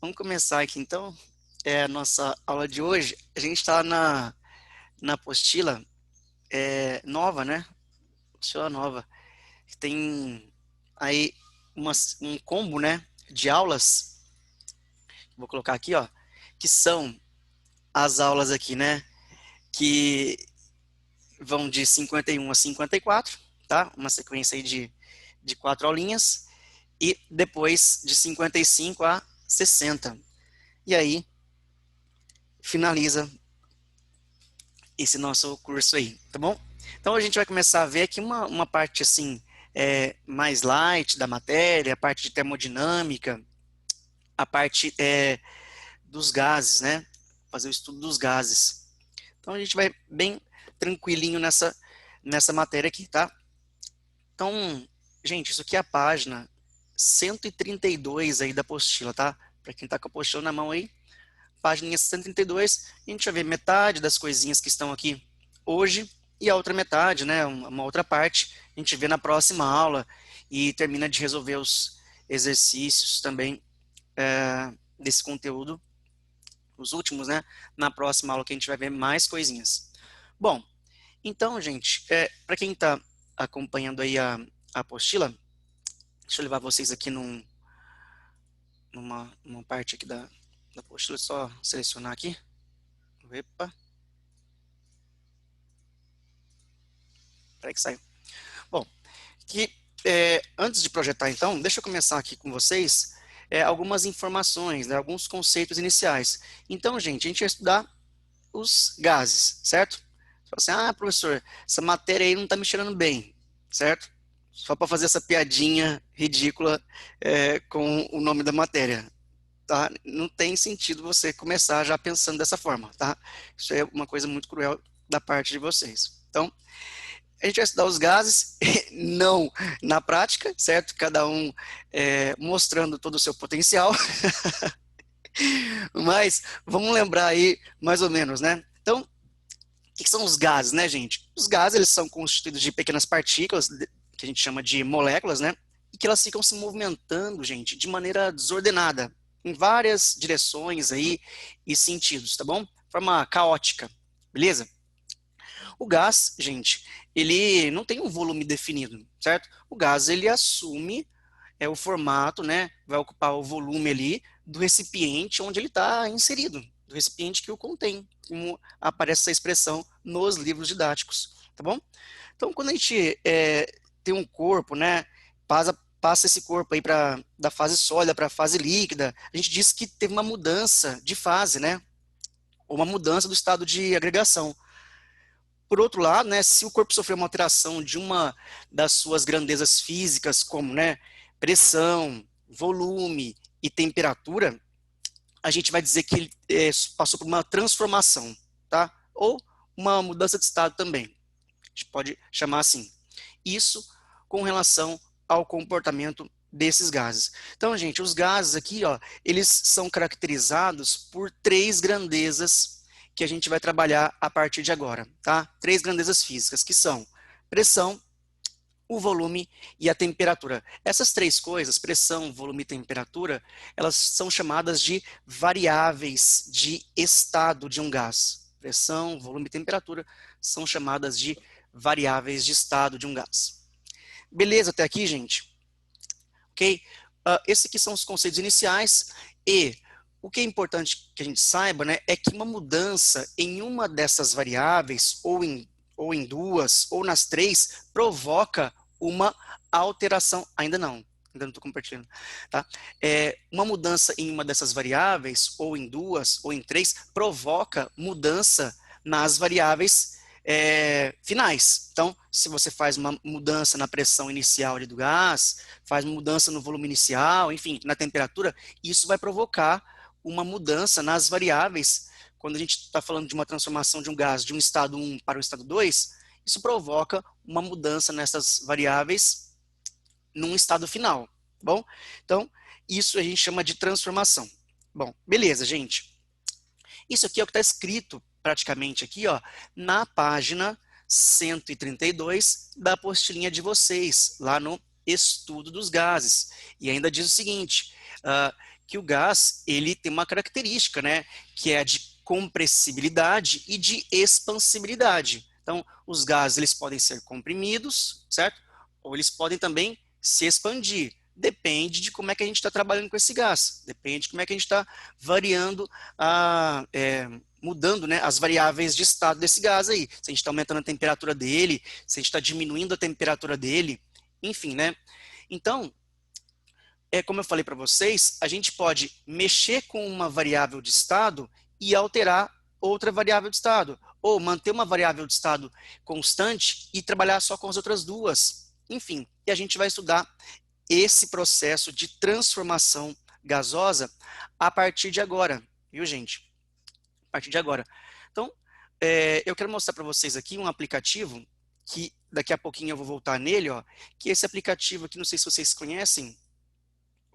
Vamos começar aqui então. A nossa aula de hoje. A gente está na apostila nova, né? Apostila nova. Tem aí um combo, né, de aulas. Vou colocar aqui, ó, que são as aulas aqui, né, que vão de 51 a 54, tá? Uma sequência aí de 4 aulinhas. E depois de 55 a 60. E aí finaliza esse nosso curso aí, tá bom? Então a gente vai começar a ver aqui uma parte assim mais light da matéria, a parte de termodinâmica, a parte dos gases, né? Fazer o estudo dos gases. Então a gente vai bem tranquilinho nessa matéria aqui, tá? Então, gente, isso aqui é a página 132 aí da apostila, tá? Para quem tá com a apostila na mão aí, página 132, a gente vai ver metade das coisinhas que estão aqui hoje e a outra metade, né, uma outra parte, a gente vê na próxima aula e termina de resolver os exercícios também desse conteúdo, os últimos, né, na próxima aula que a gente vai ver mais coisinhas. Bom, então, gente, para quem está acompanhando aí a apostila, deixa eu levar vocês aqui numa parte aqui da apostila, só selecionar aqui. Epa. Peraí que saiu. Bom, antes de projetar então, deixa eu começar aqui com vocês algumas informações, né, alguns conceitos iniciais. Então, gente, a gente vai estudar os gases, certo? Você fala assim, professor, essa matéria aí não está me cheirando bem, certo? Só para fazer essa piadinha ridícula com o nome da matéria, tá? Não tem sentido você começar já pensando dessa forma, tá? Isso é uma coisa muito cruel da parte de vocês. Então, a gente vai estudar os gases, não na prática, certo? Cada um mostrando todo o seu potencial, mas vamos lembrar aí mais ou menos, né? Então, o que são os gases, né, gente? Os gases, eles são constituídos de pequenas partículas, que a gente chama de moléculas, né? E que elas ficam se movimentando, gente, de maneira desordenada, em várias direções aí e sentidos, tá bom? De forma caótica, beleza? O gás, gente, ele não tem um volume definido, certo? O gás, ele assume o formato, né? Vai ocupar o volume ali do recipiente onde ele está inserido, do recipiente que o contém, como aparece essa expressão nos livros didáticos, tá bom? Então, quando a gente tem um corpo, né? Passa esse corpo aí da fase sólida para a fase líquida, a gente diz que teve uma mudança de fase, né? Ou uma mudança do estado de agregação. Por outro lado, né, se o corpo sofreu uma alteração de uma das suas grandezas físicas, como, né, pressão, volume e temperatura, a gente vai dizer que ele passou por uma transformação, tá? Ou uma mudança de estado também. A gente pode chamar assim. Isso com relação ao comportamento desses gases. Então, gente, os gases aqui, ó, eles são caracterizados por 3 grandezas que a gente vai trabalhar a partir de agora, tá? 3 grandezas físicas, que são pressão, o volume e a temperatura. Essas 3 coisas, pressão, volume e temperatura, elas são chamadas de variáveis de estado de um gás. Pressão, volume e temperatura são chamadas de variáveis de estado de um gás. Beleza até aqui, gente? Ok? Esses aqui são os conceitos iniciais e o que é importante que a gente saiba, né, é que uma mudança em uma dessas variáveis, ou em duas, ou nas 3, provoca uma alteração. Ainda não estou compartilhando. Tá? Uma mudança em uma dessas variáveis, ou em duas, ou em 3, provoca mudança nas variáveis finais. Então, se você faz uma mudança na pressão inicial do gás, faz uma mudança no volume inicial, enfim, na temperatura, isso vai provocar uma mudança nas variáveis. Quando a gente está falando de uma transformação de um gás de um estado 1 para o estado 2, isso provoca uma mudança nessas variáveis num estado final, tá bom? Então, isso a gente chama de transformação. Bom, beleza, gente. Isso aqui é o que está escrito praticamente aqui, ó, na página 132 da apostilinha de vocês, lá no estudo dos gases. E ainda diz o seguinte, que o gás, ele tem uma característica, né, que é a de compressibilidade e de expansibilidade. Então, os gases, eles podem ser comprimidos, certo? Ou eles podem também se expandir. Depende de como é que a gente está trabalhando com esse gás. Depende de como é que a gente está variando, mudando, né, as variáveis de estado desse gás aí. Se a gente está aumentando a temperatura dele, se a gente está diminuindo a temperatura dele, enfim, né? Então, como eu falei para vocês, a gente pode mexer com uma variável de estado e alterar outra variável de estado, ou manter uma variável de estado constante e trabalhar só com as outras duas. Enfim, e a gente vai estudar esse processo de transformação gasosa a partir de agora, viu, gente? A partir de agora. Então, eu quero mostrar para vocês aqui um aplicativo que daqui a pouquinho eu vou voltar nele, ó, que esse aplicativo aqui, não sei se vocês conhecem.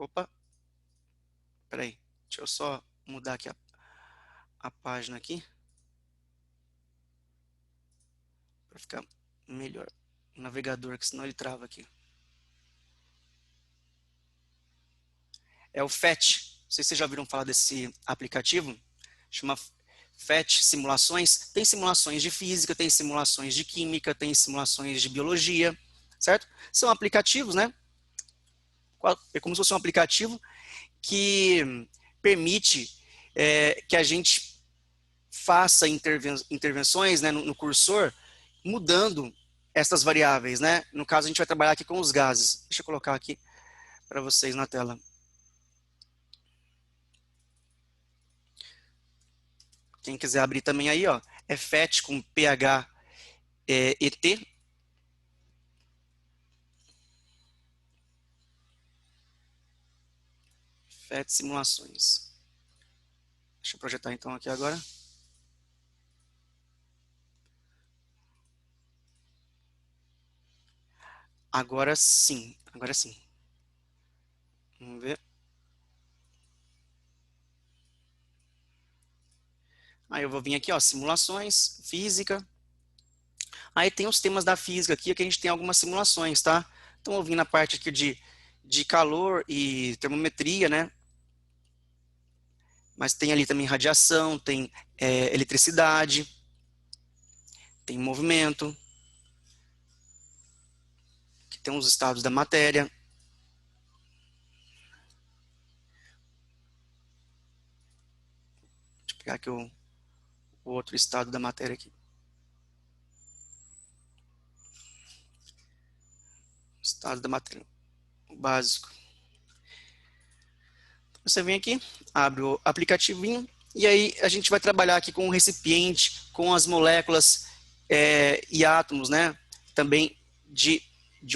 Opa, peraí, deixa eu só mudar aqui a página aqui, para ficar melhor o navegador, que senão ele trava aqui. É o FET, não sei se vocês já ouviram falar desse aplicativo, chama FET Simulações. Tem simulações de física, tem simulações de química, tem simulações de biologia, certo? São aplicativos, né? É como se fosse um aplicativo que permite que a gente faça intervenções, né, no cursor, mudando essas variáveis, né? No caso, a gente vai trabalhar aqui com os gases. Deixa eu colocar aqui para vocês na tela. Quem quiser abrir também aí, ó, é FET com PH ET. FET Simulações. Deixa eu projetar então aqui agora. Agora sim, agora sim. Vamos ver. Aí eu vou vir aqui, ó, simulações, física. Aí tem os temas da física aqui, que a gente tem algumas simulações, tá? Então eu vim na parte aqui de calor e termometria, né? Mas tem ali também radiação, tem eletricidade, tem movimento, que tem os estados da matéria. Deixa eu pegar aqui o outro estado da matéria aqui. Estado da matéria básico. Você vem aqui, abre o aplicativinho, e aí a gente vai trabalhar aqui com o recipiente, com as moléculas e átomos, né? Também de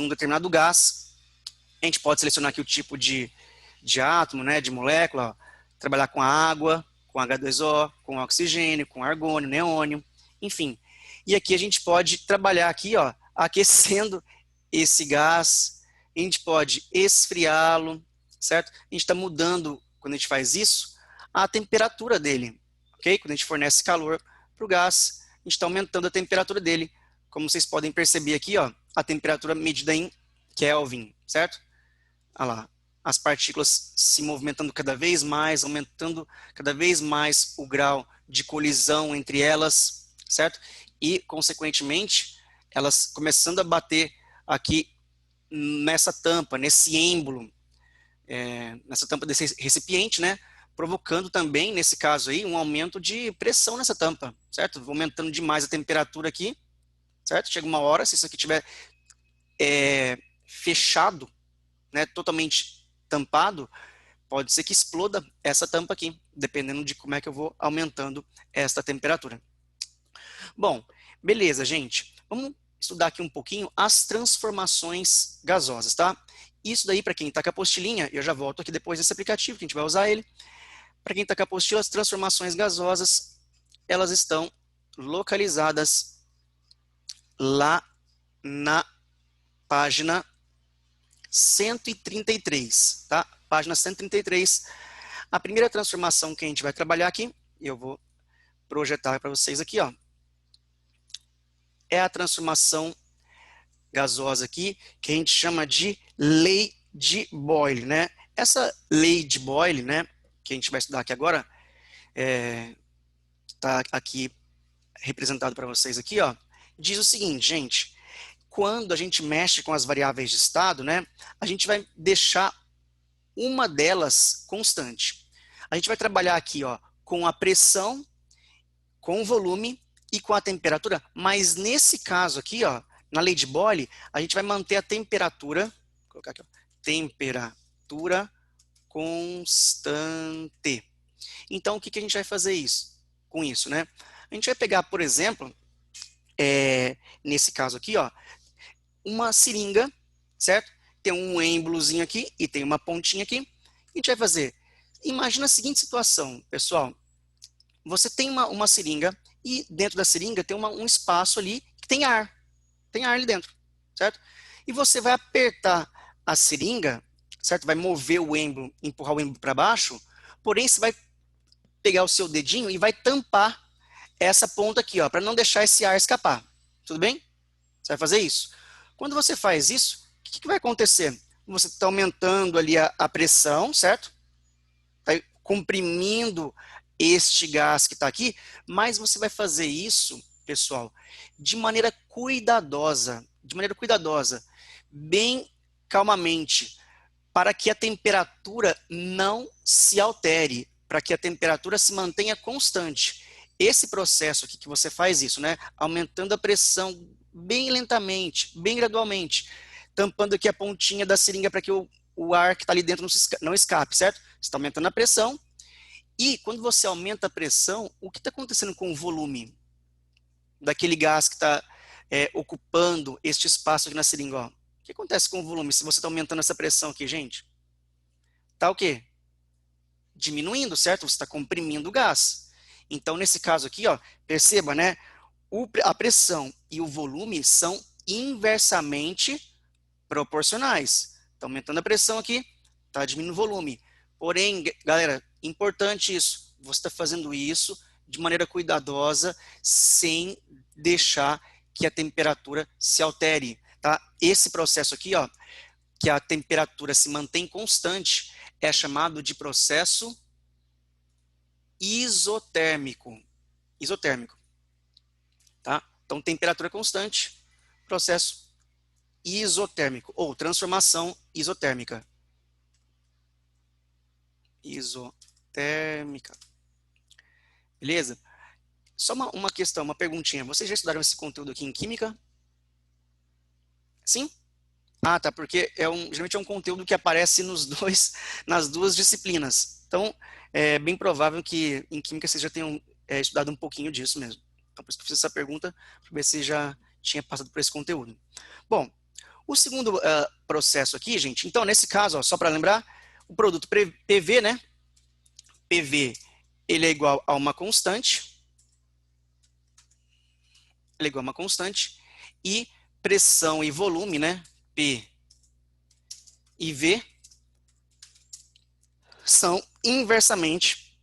um determinado gás. A gente pode selecionar aqui o tipo de átomo, né? De molécula, ó, trabalhar com a água, com H2O, com oxigênio, com argônio, neônio, enfim. E aqui a gente pode trabalhar aqui, ó, aquecendo esse gás, a gente pode esfriá-lo, certo? A gente está mudando, quando a gente faz isso, a temperatura dele, ok? Quando a gente fornece calor para o gás, a gente está aumentando a temperatura dele. Como vocês podem perceber aqui, ó, a temperatura medida em Kelvin, certo? Olha lá, as partículas se movimentando cada vez mais, aumentando cada vez mais o grau de colisão entre elas, certo? E, consequentemente, elas começando a bater aqui nessa tampa, nesse êmbolo, nessa tampa desse recipiente, né? Provocando também, nesse caso aí, um aumento de pressão nessa tampa, certo? Aumentando demais a temperatura aqui, certo? Chega uma hora, se isso aqui estiver fechado, né, totalmente tampado, pode ser que exploda essa tampa aqui, dependendo de como é que eu vou aumentando esta temperatura. Bom, beleza, gente. Vamos estudar aqui um pouquinho as transformações gasosas, tá? Isso daí, para quem está com a apostilinha, eu já volto aqui depois desse aplicativo, que a gente vai usar ele. Para quem está com a apostila, as transformações gasosas, elas estão localizadas lá na página 133, tá? Página 133. A primeira transformação que a gente vai trabalhar aqui, eu vou projetar para vocês aqui, ó, é a transformação gasosa aqui, que a gente chama de lei de Boyle, né? Essa lei de Boyle, né, que a gente vai estudar aqui agora, está aqui representado para vocês aqui, ó, diz o seguinte, gente, quando a gente mexe com as variáveis de estado, né, a gente vai deixar uma delas constante. A gente vai trabalhar aqui, ó, com a pressão, com o volume e com a temperatura, mas nesse caso aqui, ó, na lei de Boyle, a gente vai manter a temperatura, vou colocar aqui, ó, temperatura constante. Então, o que a gente vai fazer com isso, né? A gente vai pegar, por exemplo, nesse caso aqui, ó, uma seringa, certo? Tem um êmbolozinho aqui e tem uma pontinha aqui. O que a gente vai fazer? Imagina a seguinte situação, pessoal. Você tem uma seringa e dentro da seringa tem um espaço ali que tem ar. Tem ar ali dentro, certo? E você vai apertar a seringa, certo? Vai mover o êmbolo, empurrar o êmbolo para baixo, porém você vai pegar o seu dedinho e vai tampar essa ponta aqui, ó, para não deixar esse ar escapar. Tudo bem? Você vai fazer isso. Quando você faz isso, o que vai acontecer? Você está aumentando ali a pressão, certo? Está comprimindo este gás que está aqui, mas você vai fazer isso, pessoal, de maneira cuidadosa, bem calmamente, para que a temperatura não se altere, para que a temperatura se mantenha constante. Esse processo aqui que você faz isso, né, aumentando a pressão bem lentamente, bem gradualmente, tampando aqui a pontinha da seringa para que o ar que está ali dentro não escape, certo? Você está aumentando a pressão. E quando você aumenta a pressão, o que está acontecendo com o volume daquele gás que está ocupando este espaço aqui na seringa? Ó? O que acontece com o volume se você está aumentando essa pressão aqui, gente? Está o quê? Diminuindo, certo? Você está comprimindo o gás. Então, nesse caso aqui, ó, perceba, né? A pressão e o volume são inversamente proporcionais. Está aumentando a pressão aqui, está diminuindo o volume. Porém, galera, importante isso. Você está fazendo isso de maneira cuidadosa, sem deixar que a temperatura se altere. Tá? Esse processo aqui, ó, que a temperatura se mantém constante, é chamado de processo isotérmico. Isotérmico. Tá? Então, temperatura constante, processo isotérmico, ou transformação isotérmica. Isotérmica. Beleza? Só uma questão, uma perguntinha. Vocês já estudaram esse conteúdo aqui em Química? Sim? Ah, tá, porque geralmente é um conteúdo que aparece nas duas disciplinas. Então, é bem provável que em Química vocês já tenham estudado um pouquinho disso mesmo. Então, por isso que eu fiz essa pergunta, para ver se já tinha passado por esse conteúdo. Bom, o segundo processo aqui, gente, então, nesse caso, ó, só para lembrar, o produto PV, né? PV, ele é igual a uma constante. Ele é igual a uma constante. E pressão e volume, né? P e V são inversamente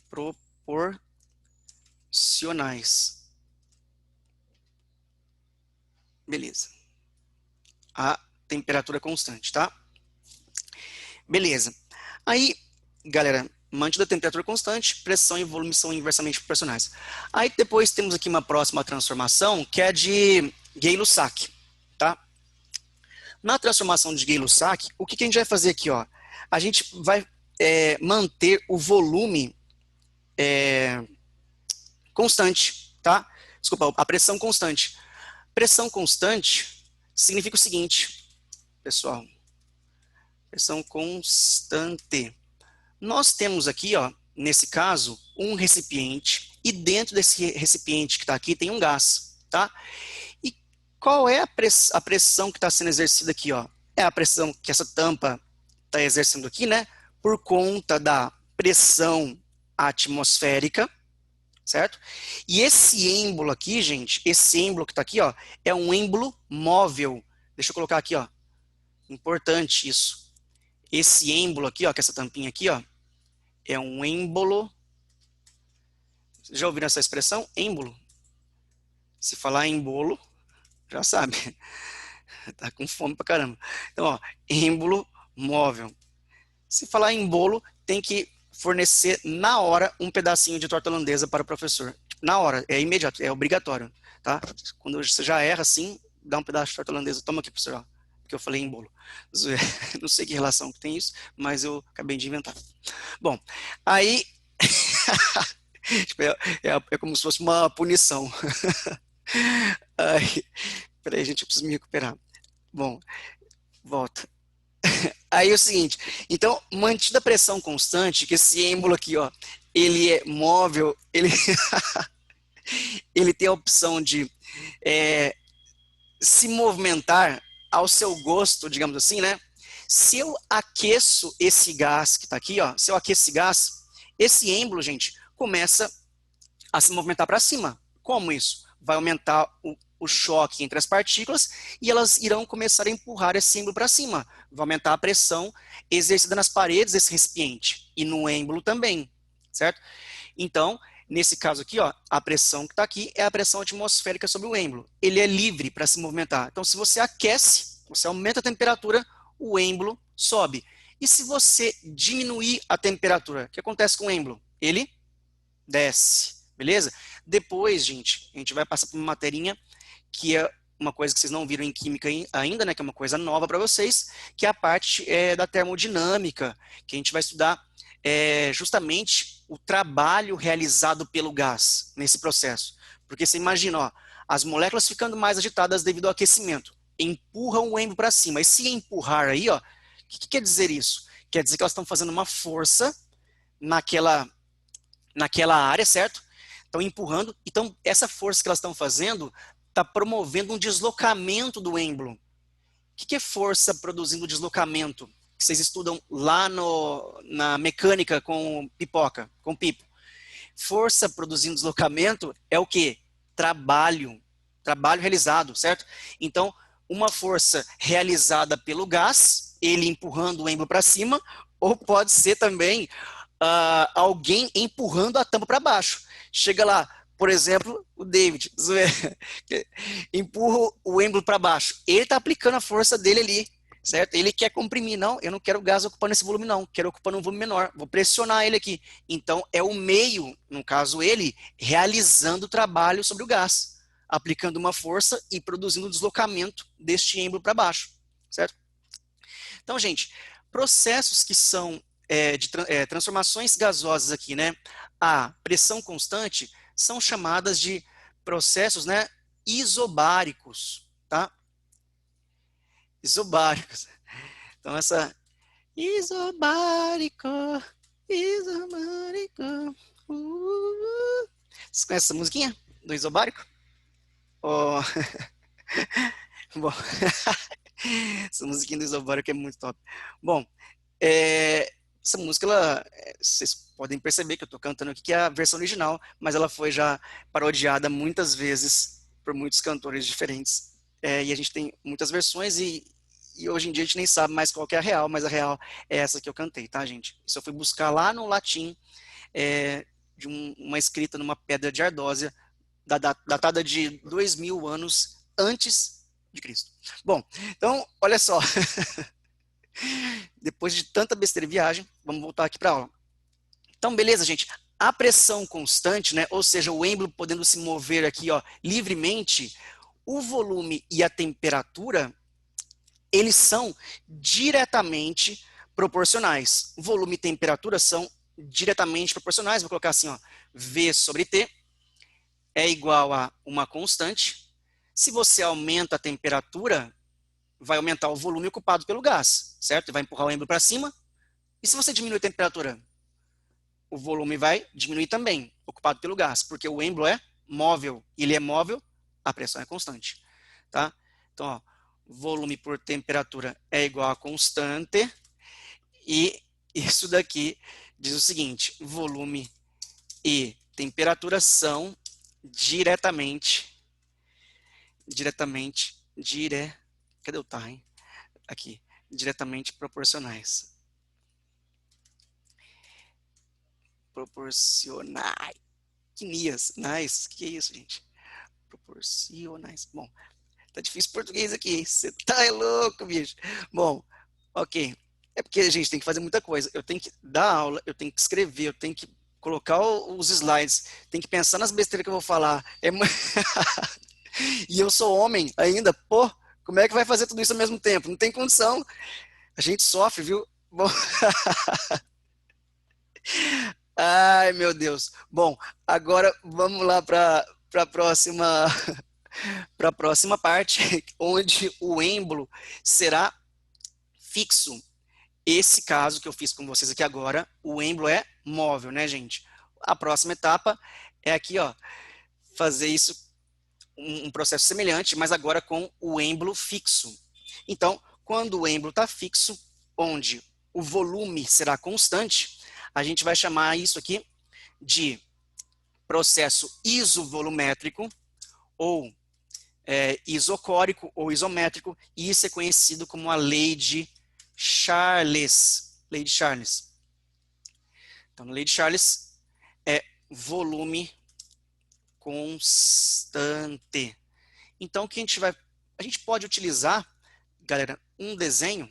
proporcionais. Beleza. A temperatura constante, tá? Beleza. Aí, galera, mantida a temperatura constante, pressão e volume são inversamente proporcionais. Aí depois temos aqui uma próxima transformação, que é de Gay-Lussac, tá? Na transformação de Gay-Lussac, o que a gente vai fazer aqui, ó? A gente vai manter o volume constante, tá? Desculpa, a pressão constante. Pressão constante significa o seguinte, pessoal. Pressão constante. Nós temos aqui, ó, nesse caso, um recipiente, e dentro desse recipiente que está aqui tem um gás, tá? E qual é a pressão que está sendo exercida aqui, ó? É a pressão que essa tampa está exercendo aqui, né? Por conta da pressão atmosférica, certo? E esse êmbolo aqui, gente, esse êmbolo que está aqui, ó, é um êmbolo móvel. Deixa eu colocar aqui, ó. Importante isso. Esse êmbolo aqui, ó, que é essa tampinha aqui, ó, é um êmbolo. Já ouviram essa expressão? Êmbolo. Se falar êmbolo, já sabe. Tá com fome pra caramba. Então, ó, êmbolo móvel. Se falar em bolo, tem que fornecer na hora um pedacinho de torta holandesa para o professor. Tipo, na hora, é imediato, é obrigatório, tá? Quando você já erra assim, dá um pedaço de torta holandesa. Toma aqui, professor, ó, porque eu falei em bolo. Não sei que relação que tem isso, mas eu acabei de inventar. Bom, aí tipo, é como se fosse uma punição. Aí, peraí, gente, eu preciso me recuperar. Bom, volta. Aí é o seguinte, então, mantida a pressão constante, que esse êmbolo aqui, ó, ele é móvel, ele tem a opção de é, se movimentar ao seu gosto, digamos assim, né? Se eu aqueço esse gás que está aqui, ó, se eu aqueço esse gás, esse êmbolo, gente, começa a se movimentar para cima. Como isso? Vai aumentar o choque entre as partículas e elas irão começar a empurrar esse êmbolo para cima. Vai aumentar a pressão exercida nas paredes desse recipiente e no êmbolo também, certo? Então, nesse caso aqui, ó, a pressão que está aqui é a pressão atmosférica sobre o êmbolo. Ele é livre para se movimentar. Então, se você aquece, você aumenta a temperatura, o êmbolo sobe. E se você diminuir a temperatura, o que acontece com o êmbolo? Ele desce, beleza? Depois, gente, a gente vai passar por uma materinha que é uma coisa que vocês não viram em química ainda, né, que é uma coisa nova para vocês, que é a parte da termodinâmica, que a gente vai estudar justamente o trabalho realizado pelo gás nesse processo. Porque você imagina, ó, as moléculas ficando mais agitadas devido ao aquecimento, empurram o êmbolo para cima. E se empurrar aí, ó, o que quer dizer isso? Quer dizer que elas estão fazendo uma força naquela área, certo? Estão empurrando. Então, essa força que elas estão fazendo está promovendo um deslocamento do êmbolo. O que é força produzindo deslocamento? Que vocês estudam lá na mecânica com pipoca, com pipo. Força produzindo deslocamento é o quê? Trabalho. Trabalho realizado, certo? Então, uma força realizada pelo gás, ele empurrando o êmbolo para cima, ou pode ser também alguém empurrando a tampa para baixo. Chega lá, por exemplo, o David, empurra o êmbolo para baixo. Ele está aplicando a força dele ali, certo? Ele quer comprimir, não, eu não quero gás ocupando esse volume, não, quero ocupando um volume menor, vou pressionar ele aqui. Então, é o meio, no caso ele, realizando o trabalho sobre o gás, aplicando uma força e produzindo um deslocamento deste êmbolo para baixo, certo? Então, gente, processos que são de transformações gasosas aqui, né, a pressão constante, são chamadas de processos, né, isobáricos, tá? Isobáricos. Então, essa isobárico, isobárico. Vocês conhecem essa musiquinha do isobárico? Oh, bom, essa musiquinha do isobárico é muito top. Bom, essa música, vocês podem perceber que eu estou cantando aqui, que é a versão original, mas ela foi já parodiada muitas vezes por muitos cantores diferentes. E a gente tem muitas versões e hoje em dia a gente nem sabe mais qual que é a real, mas a real é essa que eu cantei, tá, gente? Isso eu fui buscar lá no latim, de uma escrita numa pedra de ardósia, datada de 2000 anos antes de Cristo. Bom, então, olha só. Depois de tanta besteira e viagem, vamos voltar aqui para a aula. Então, beleza, gente. A pressão constante, né, ou seja, o êmbolo podendo se mover aqui, ó, livremente, o volume e a temperatura, eles são diretamente proporcionais. Volume e temperatura são diretamente proporcionais. Vou colocar assim, ó, V sobre T é igual a uma constante. Se você aumenta a temperatura, vai aumentar o volume ocupado pelo gás, certo? Vai empurrar o êmbolo para cima. E se você diminui a temperatura? O volume vai diminuir também, ocupado pelo gás, porque o êmbolo é móvel. Ele é móvel, a pressão é constante. Tá? Então, ó, volume por temperatura é igual a constante. E isso daqui diz o seguinte: volume e temperatura são cadê o time? Aqui, diretamente proporcionais. Proporcionais. Que nias, nice, que é isso, gente? Proporcionais. Bom, Tá difícil português aqui. Você tá louco, bicho. Bom, ok. É porque a gente tem que fazer muita coisa. Eu tenho que dar aula, eu tenho que escrever, eu tenho que colocar os slides, tenho que pensar nas besteiras que eu vou falar. E eu sou homem ainda, pô, como é que vai fazer tudo isso ao mesmo tempo? Não tem condição. A gente sofre, viu? Bom, ai, meu Deus. Bom, agora vamos lá para a próxima, para a próxima parte, onde o êmbolo será fixo. Esse caso que eu fiz com vocês aqui agora, o êmbolo é móvel, né, gente? A próxima etapa é aqui, ó, fazer isso, um processo semelhante, mas agora com o êmbolo fixo. Então, quando o êmbolo está fixo, onde o volume será constante, a gente vai chamar isso aqui de processo isovolumétrico, ou isocórico, ou isométrico, e isso é conhecido como a lei de Charles. Lei de Charles. Então, a lei de Charles é volume constante. Então, o que a gente pode utilizar, galera, um desenho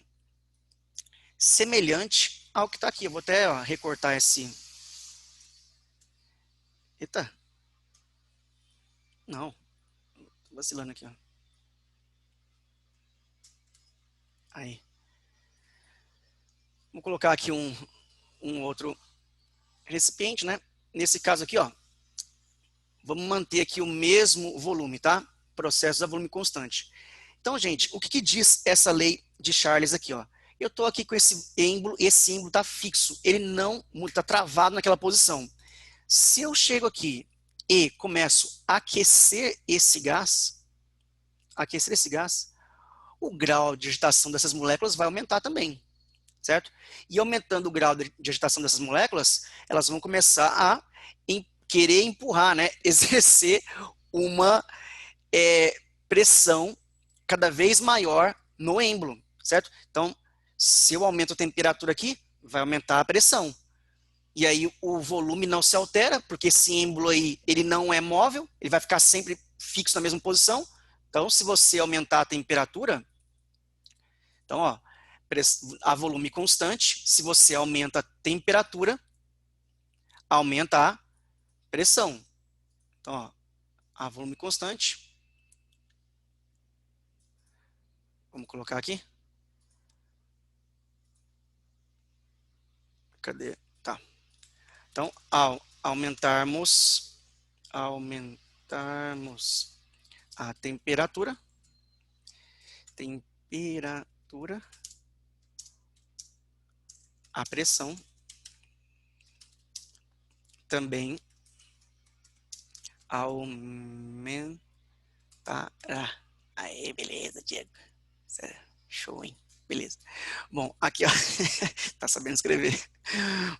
semelhante ao que está aqui. Eu vou até recortar esse. Eita, não, tô vacilando aqui, ó. Aí. Vou colocar aqui um outro recipiente, né? Nesse caso aqui, ó, vamos manter aqui o mesmo volume, tá? Processo a volume constante. Então, gente, o que, que diz essa lei de Charles aqui, ó? Eu estou aqui com esse êmbolo está fixo, ele não está travado naquela posição. Se eu chego aqui e começo a aquecer esse gás, o grau de agitação dessas moléculas vai aumentar também, certo? E aumentando o grau de agitação dessas moléculas, elas vão começar a querer empurrar, né? Exercer uma pressão cada vez maior no êmbolo, certo? Então, se eu aumento a temperatura aqui, vai aumentar a pressão. E aí o volume não se altera, porque esse êmbolo aí, ele não é móvel, ele vai ficar sempre fixo na mesma posição. Então, se você aumentar a temperatura, então, ó, a volume constante, se você aumenta a temperatura, aumenta a pressão. Então, ó, a volume constante, vamos colocar aqui. Cadê? Tá. Então, ao aumentarmos a temperatura, a pressão também aumentará. Aí, beleza, Diego. Show, hein? Beleza. Bom, aqui, ó, tá sabendo escrever.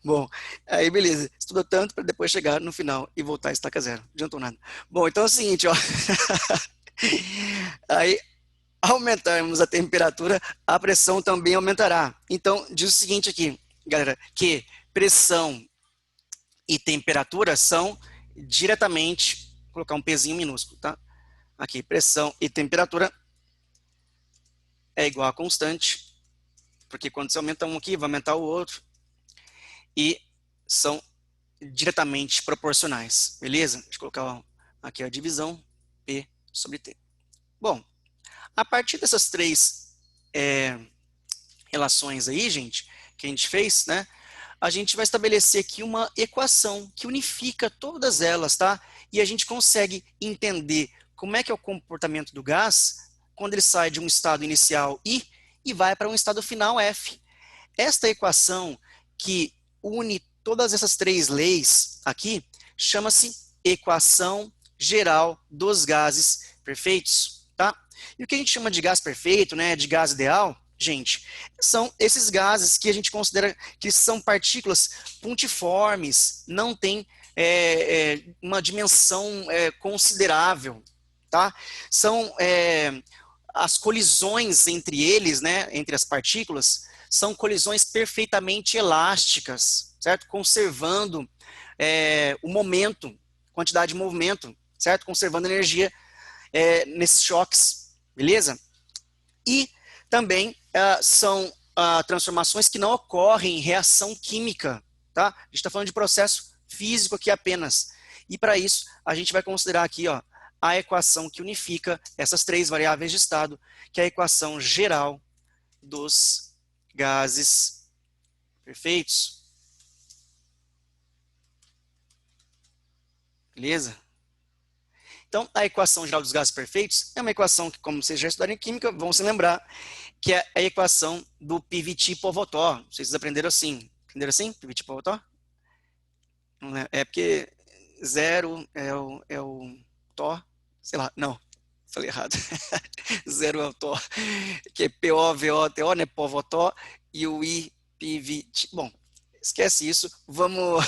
Bom, aí beleza. Estuda tanto para depois chegar no final e voltar a estaca zero. Não adiantou nada. Bom, então é o seguinte, ó. Aí, aumentarmos a temperatura, a pressão também aumentará. Então, diz o seguinte aqui, galera, que pressão e temperatura são diretamente, vou colocar um pezinho minúsculo, tá? Aqui, pressão e temperatura é igual a constante, porque quando você aumenta um aqui, vai aumentar o outro, e são diretamente proporcionais, beleza? Deixa eu colocar aqui a divisão, P sobre T. Bom, a partir dessas três relações aí, gente, que a gente fez, né? A gente vai estabelecer aqui uma equação que unifica todas elas, tá? E a gente consegue entender como é que é o comportamento do gás quando ele sai de um estado inicial I e vai para um estado final F. Esta equação que une todas essas três leis aqui chama-se equação geral dos gases perfeitos, tá? E o que a gente chama de gás perfeito, né, de gás ideal, gente, são esses gases que a gente considera que são partículas pontiformes, não tem uma dimensão considerável, tá? São as colisões entre eles, né, entre as partículas, são colisões perfeitamente elásticas, certo? Conservando o momento, quantidade de movimento, certo? Conservando energia nesses choques. beleza? E também são transformações que não ocorrem em reação química, tá? A gente está falando de processo físico aqui apenas. E para isso, a gente vai considerar aqui, ó, a equação que unifica essas três variáveis de estado, que é a equação geral dos gases perfeitos. Beleza? Então, a equação geral dos gases perfeitos é uma equação que, como vocês já estudaram em química, vão se lembrar, que é a equação do Pivot-Povotó. Vocês aprenderam assim? Aprenderam assim? Pivot-Povotó? É porque zero é o Tó, sei lá, não, falei errado. Zero é o Tó, que é P-O-V-O-T-O, né? Povotó, e o I, Pivot. Bom, esquece isso. Vamos.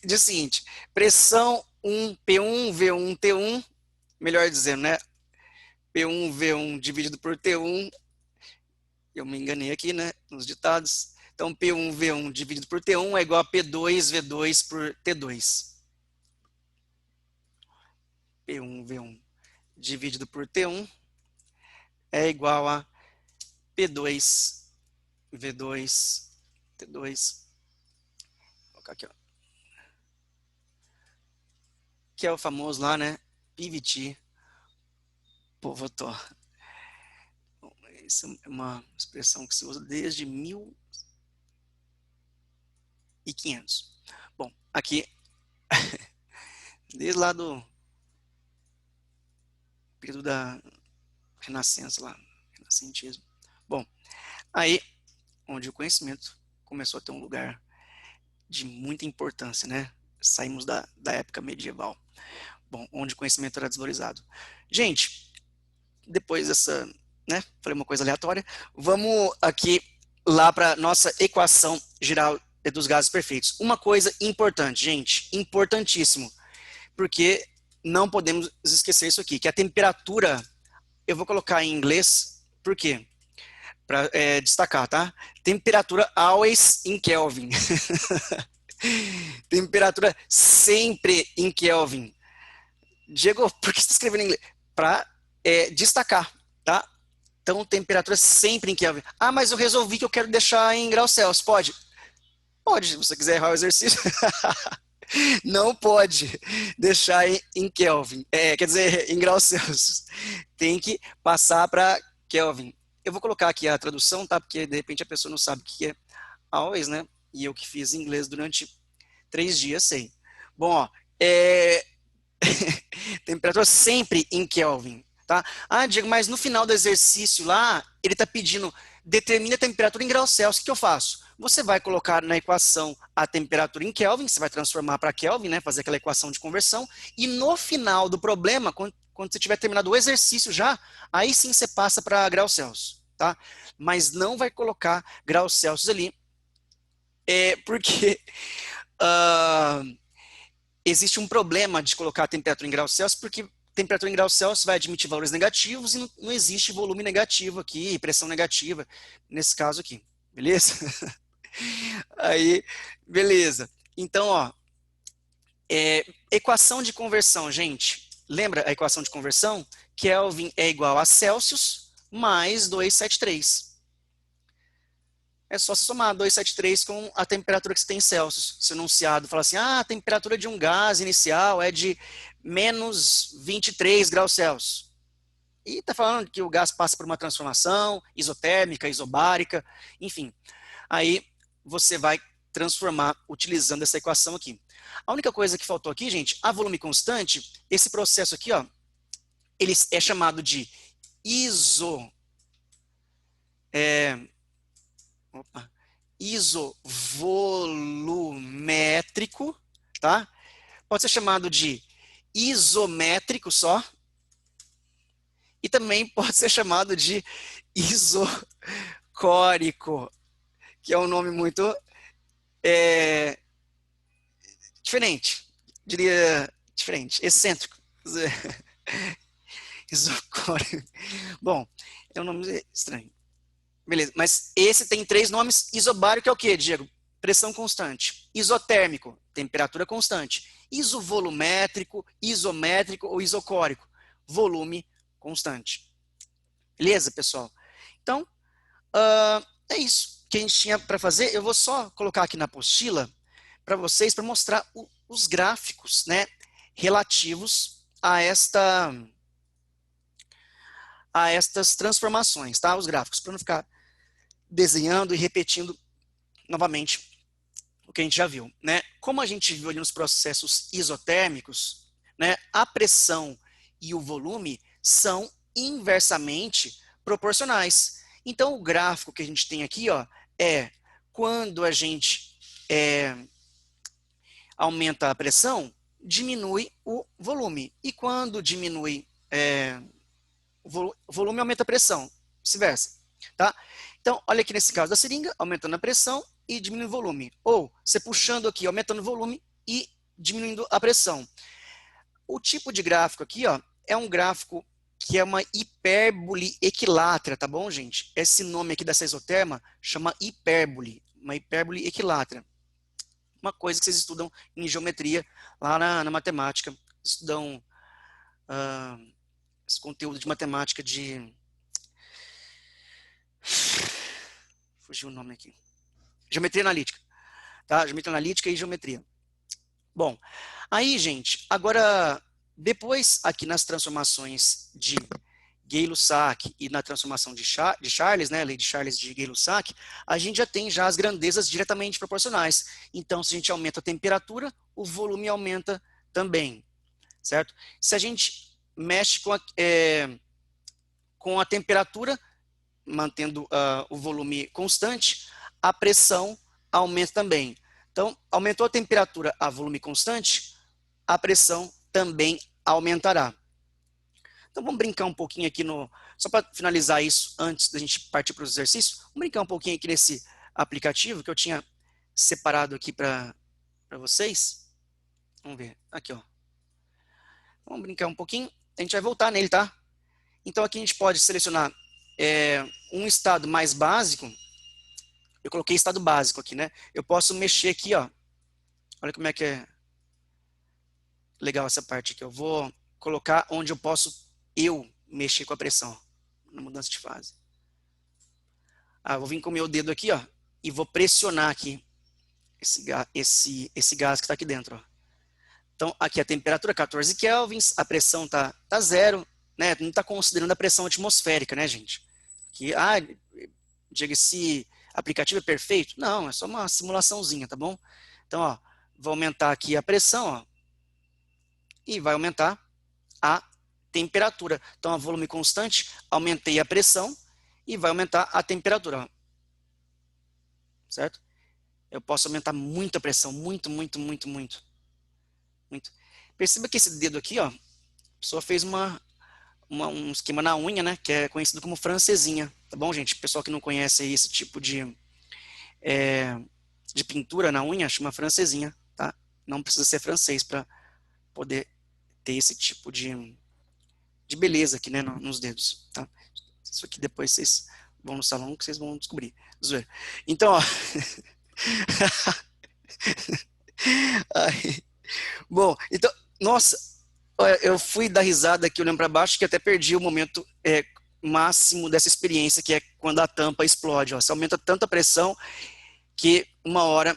Diz o seguinte: pressão 1, P1, V1, T1, melhor dizendo, né? P1, V1 dividido por T1. Eu me enganei aqui, né? Nos ditados. Então, P1, V1 dividido por T1 é igual a P2, V2 por T2. P1, V1 dividido por T1 é igual a P2, V2, T2. Vou colocar aqui, ó. Que é o famoso lá, né? Pivot Povotó. Essa é uma expressão que se usa desde 1500. Bom, aqui, desde lá do período da Renascença, lá, renascentismo. Bom, aí, onde o conhecimento começou a ter um lugar de muita importância, né? Saímos da época medieval. Bom, onde o conhecimento era desvalorizado. Gente, depois dessa, né? Falei uma coisa aleatória. Vamos aqui lá para nossa equação geral dos gases perfeitos. Uma coisa importante, gente, importantíssimo, porque não podemos esquecer isso aqui, que a temperatura, eu vou colocar em inglês, por quê? Para destacar, tá? Temperatura always in Kelvin. Temperatura sempre em Kelvin. Diego, por que você está escrevendo em inglês? Para destacar, tá? Então, temperatura sempre em Kelvin. Ah, mas eu resolvi que eu quero deixar em graus Celsius. Pode? Pode, se você quiser errar o exercício. Não pode deixar em Kelvin. Quer dizer, em graus Celsius. Tem que passar para Kelvin. Eu vou colocar aqui a tradução, tá? Porque, de repente, a pessoa não sabe o que é always, né? E eu que fiz inglês durante 3 dias, sei. Bom, ó, temperatura sempre em Kelvin, tá? Ah, Diego, mas no final do exercício lá, ele está pedindo, determine a temperatura em graus Celsius. O que eu faço? Você vai colocar na equação a temperatura em Kelvin, você vai transformar para Kelvin, né? Fazer aquela equação de conversão, e no final do problema, quando você tiver terminado o exercício já, aí sim você passa para graus Celsius, tá? Mas não vai colocar graus Celsius ali, porque existe um problema de colocar a temperatura em graus Celsius, porque temperatura em graus Celsius vai admitir valores negativos e não existe volume negativo aqui, pressão negativa, nesse caso aqui, beleza? Aí, beleza. Então, ó, equação de conversão, gente. Lembra a equação de conversão? Kelvin é igual a Celsius mais 273. É só se somar 273 com a temperatura que você tem em Celsius. Se o enunciado fala assim, a temperatura de um gás inicial é de menos 23 graus Celsius. E está falando que o gás passa por uma transformação isotérmica, isobárica, enfim. Aí você vai transformar utilizando essa equação aqui. A única coisa que faltou aqui, gente, a volume constante, esse processo aqui, ó, ele é chamado de isovolumétrico, tá? Pode ser chamado de isométrico só, e também pode ser chamado de isocórico, que é um nome muito diferente, diria diferente, excêntrico. Isocórico. Bom, é um nome estranho. Beleza, mas esse tem 3 nomes. Isobárico é o que, Diego? Pressão constante. Isotérmico, temperatura constante. Isovolumétrico, isométrico ou isocórico, volume constante. Beleza, pessoal? Então, é isso que a gente tinha para fazer. Eu vou só colocar aqui na apostila para vocês, para mostrar os gráficos, né, relativos a estas transformações, tá? Os gráficos, para não ficar desenhando e repetindo novamente o que a gente já viu, né? Como a gente viu ali nos processos isotérmicos, né, a pressão e o volume são inversamente proporcionais. Então, o gráfico que a gente tem aqui, ó, é quando a gente aumenta a pressão, diminui o volume. E quando diminui o volume, aumenta a pressão, vice-versa, tá? Então, olha aqui nesse caso da seringa, aumentando a pressão e diminuindo o volume. Ou, você puxando aqui, aumentando o volume e diminuindo a pressão. O tipo de gráfico aqui, ó, é um gráfico que é uma hipérbole equilátera, tá bom, gente? Esse nome aqui dessa isoterma chama hipérbole, uma hipérbole equilátera. Uma coisa que vocês estudam em geometria lá na matemática. Estudam esse conteúdo de matemática de... Fugiu o nome aqui. Geometria analítica, tá? Geometria analítica e geometria. Bom, aí, gente, agora, depois aqui nas transformações de Gay-Lussac e na transformação de Charles, né, lei de Charles de Gay-Lussac, a gente já tem já as grandezas diretamente proporcionais. Então, se a gente aumenta a temperatura, o volume aumenta também, certo? Se a gente mexe com a temperatura, mantendo o volume constante, a pressão aumenta também. Então, aumentou a temperatura a volume constante, a pressão também aumentará. Então, vamos brincar um pouquinho aqui só para finalizar isso, antes da gente partir para os exercícios, vamos brincar um pouquinho aqui nesse aplicativo que eu tinha separado aqui para vocês. Vamos ver, aqui, ó. Vamos brincar um pouquinho, a gente vai voltar nele, tá? Então, aqui a gente pode selecionar um estado mais básico. Eu coloquei estado básico aqui, né? Eu posso mexer aqui, ó. Olha como é que é legal essa parte aqui. Eu vou colocar onde eu posso mexer com a pressão na mudança de fase. Vou vir com o meu dedo aqui, ó, e vou pressionar aqui esse gás que está aqui dentro, ó. Então, aqui a temperatura 14 kelvins, a pressão tá zero, né? Não está considerando a pressão atmosférica, né, gente? Que, diga, esse aplicativo é perfeito? Não, é só uma simulaçãozinha, tá bom? Então, ó, vou aumentar aqui a pressão, ó, e vai aumentar a temperatura. Então, a volume constante, aumentei a pressão e vai aumentar a temperatura, ó. Certo? Eu posso aumentar muito a pressão, muito, muito, muito, muito. Muito. Perceba que esse dedo aqui, ó, a pessoa fez um esquema na unha, né, que é conhecido como francesinha, tá bom, gente? Pessoal que não conhece esse tipo de pintura na unha, chama francesinha, tá? Não precisa ser francês para poder ter esse tipo de beleza aqui, né, nos dedos, tá? Isso aqui depois vocês vão no salão que vocês vão descobrir. Zoeira. Então, ó. Bom, então, nossa, eu fui dar risada aqui olhando para baixo que até perdi o momento máximo dessa experiência, que é quando a tampa explode. Ó. Você aumenta tanta pressão que uma hora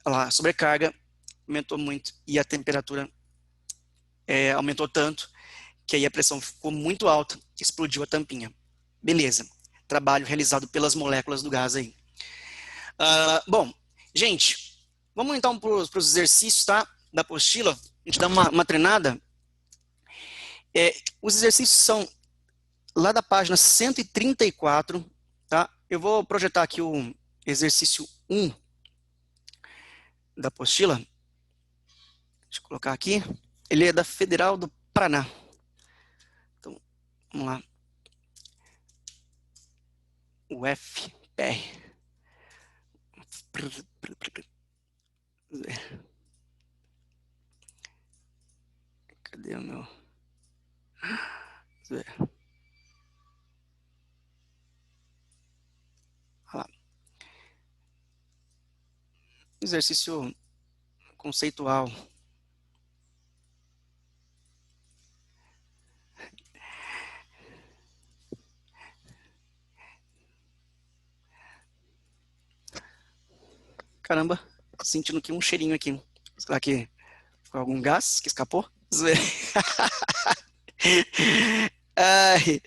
a sobrecarga aumentou muito e a temperatura aumentou tanto que aí a pressão ficou muito alta, explodiu a tampinha. Beleza, trabalho realizado pelas moléculas do gás aí. Bom, gente, vamos então para os exercícios, tá? Da apostila, a gente dá uma treinada. Os exercícios são lá da página 134, tá? Eu vou projetar aqui o exercício 1 da apostila. Deixa eu colocar aqui. Ele é da Federal do Paraná. Então, vamos lá. O FPR. Cadê o meu? Olha lá. Exercício conceitual. Caramba, sentindo aqui um cheirinho aqui. Será que foi algum gás que escapou? Zoeira. Ai,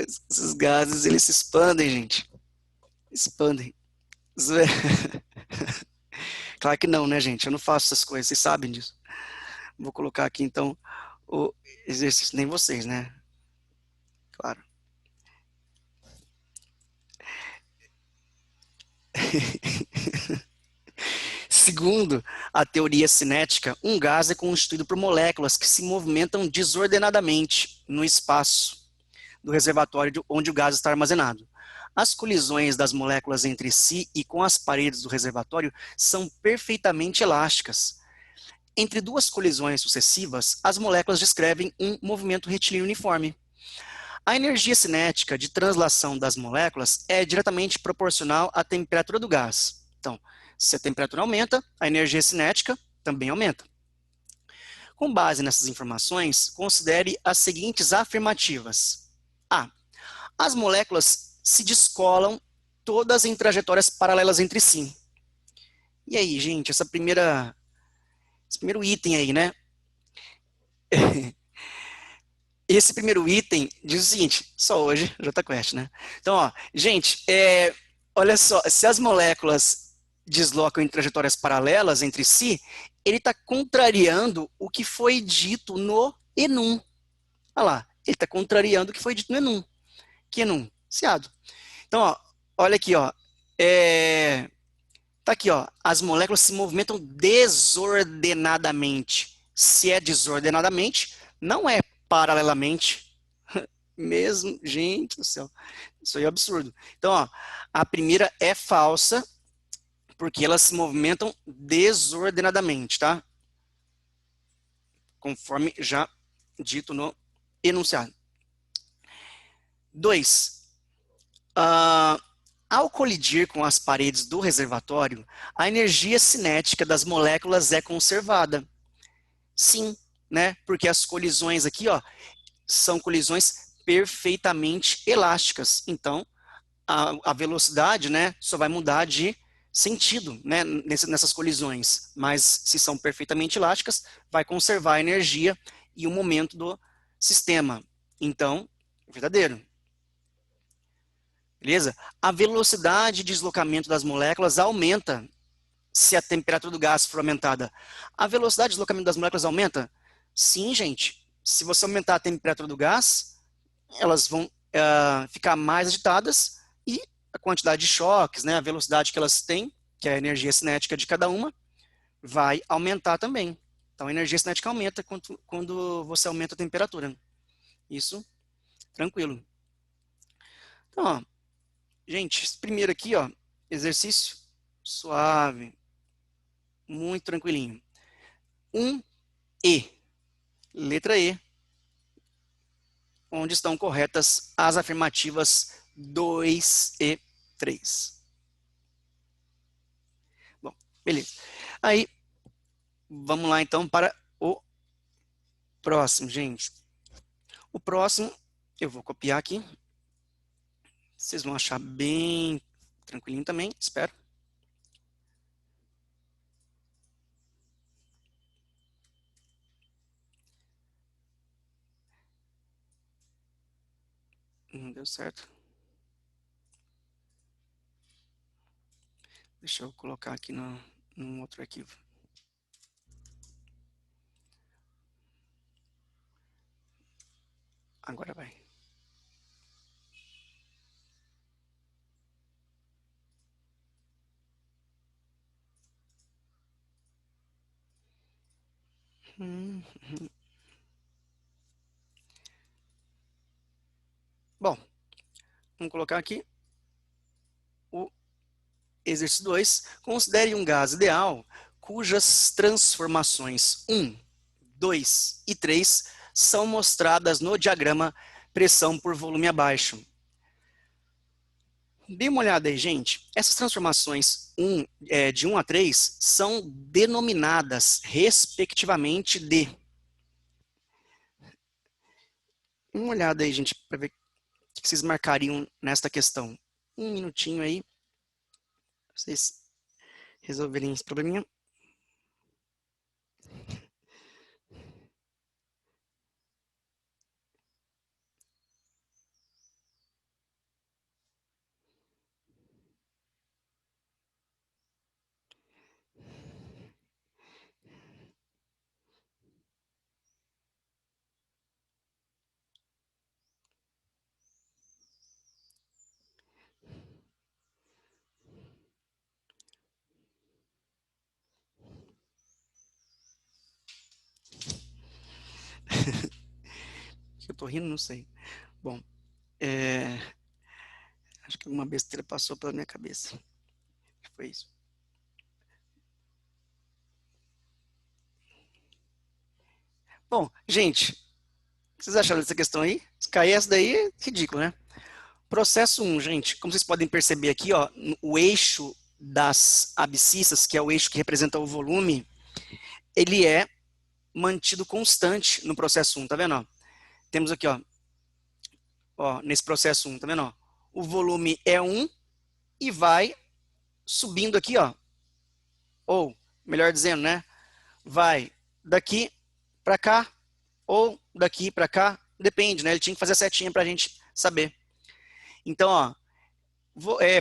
esses gases, eles se expandem, gente. Expandem. Zoeira. Claro que não, né, gente? Eu não faço essas coisas, vocês sabem disso. Vou colocar aqui, então, o exercício. Nem vocês, né? Claro. Segundo a teoria cinética, um gás é constituído por moléculas que se movimentam desordenadamente no espaço do reservatório onde o gás está armazenado. As colisões das moléculas entre si e com as paredes do reservatório são perfeitamente elásticas. Entre duas colisões sucessivas, as moléculas descrevem um movimento retilíneo uniforme. A energia cinética de translação das moléculas é diretamente proporcional à temperatura do gás. Então, se a temperatura aumenta, a energia cinética também aumenta. Com base nessas informações, considere as seguintes afirmativas. A. As moléculas se descolam todas em trajetórias paralelas entre si. E aí, gente, esse primeiro item aí, né? Esse primeiro item diz o seguinte, só hoje, JQuest, né? Então, ó, gente, olha só, se as moléculas deslocam em trajetórias paralelas entre si, ele está contrariando o que foi dito no enum. Olha lá, ele está contrariando o que foi dito no enum. Que enum? Ciado. Então, ó, olha aqui, ó, tá aqui, ó, as moléculas se movimentam desordenadamente. Se é desordenadamente, não é paralelamente. Mesmo, gente do céu, isso aí é absurdo. Então, ó, a primeira é falsa, porque elas se movimentam desordenadamente, tá? Conforme já dito no enunciado. 2. Ao colidir com as paredes do reservatório, a energia cinética das moléculas é conservada. Sim, né? Porque as colisões aqui, ó, são colisões perfeitamente elásticas. Então, a velocidade, né, só vai mudar de sentido, né, nessas colisões. Mas se são perfeitamente elásticas, vai conservar a energia e o momento do sistema. Então, verdadeiro. Beleza? A velocidade de deslocamento das moléculas aumenta se a temperatura do gás for aumentada. A velocidade de deslocamento das moléculas aumenta? Sim, gente. Se você aumentar a temperatura do gás, elas vão ficar mais agitadas e a quantidade de choques, né, a velocidade que elas têm, que é a energia cinética de cada uma, vai aumentar também. Então, a energia cinética aumenta quando você aumenta a temperatura. Isso, tranquilo. Então, ó, gente, esse primeiro aqui, ó, exercício suave, muito tranquilinho. 1E, letra E, onde estão corretas as afirmativas 2 e 3. Bom, beleza. Aí, vamos lá então para o próximo, gente. O próximo, eu vou copiar aqui. Vocês vão achar bem tranquilinho também, espero. Não deu certo. Deixa eu colocar aqui num outro arquivo. Agora vai. Bom, vamos colocar aqui o exercício 2. Considere um gás ideal cujas transformações 1, 2 e 3 são mostradas no diagrama pressão por volume abaixo. Dê uma olhada aí, gente. Essas transformações de 1 a 3 são denominadas, respectivamente, de... Uma olhada aí, gente, para ver o que vocês marcariam nesta questão. Um minutinho aí. Vocês resolverem esse probleminha. Eu tô rindo, não sei. Bom, acho que uma besteira passou pela minha cabeça. Foi isso. Bom, gente, o que vocês acharam dessa questão aí? Se cair essa daí, é ridículo, né? Processo 1, gente, como vocês podem perceber aqui, ó, o eixo das abscissas, que é o eixo que representa o volume, ele é mantido constante no processo 1, tá vendo? Ó? Temos aqui, ó, nesse processo 1, tá vendo? Ó? O volume é 1 e vai subindo aqui, ó. Ou, melhor dizendo, né? Vai daqui para cá ou daqui para cá, depende, né? Ele tinha que fazer a setinha para a gente saber. Então, ó,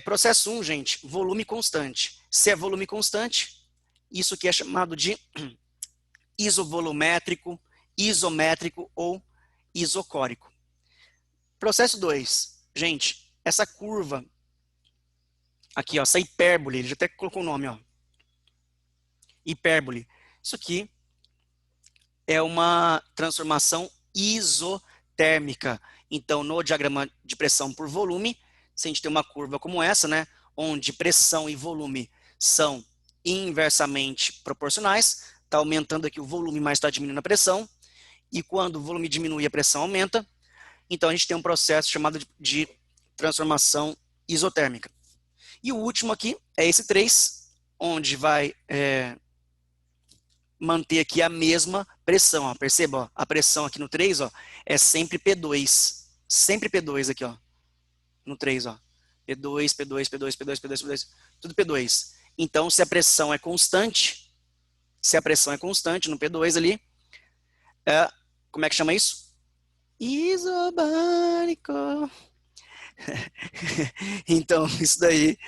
processo 1, gente, volume constante. Se é volume constante, isso aqui é chamado de isovolumétrico, isométrico ou isocórico. Processo 2, gente, essa curva aqui, ó, essa hipérbole, ele já até colocou o nome, ó. Hipérbole. Isso aqui é uma transformação isotérmica. Então, no diagrama de pressão por volume, se a gente tem uma curva como essa, né, onde pressão e volume são inversamente proporcionais, está aumentando aqui o volume, mas está diminuindo a pressão, e quando o volume diminui, a pressão aumenta, então a gente tem um processo chamado de transformação isotérmica. E o último aqui é esse 3, onde vai manter aqui a mesma pressão. Ó. Perceba, ó, a pressão aqui no 3 ó, é sempre P2. Sempre P2 aqui, ó, no 3. Ó. P2, P2, P2, P2, P2, P2, tudo P2. Então, se a pressão é constante, no P2 ali, como é que chama isso? Isobárico. Então, isso daí,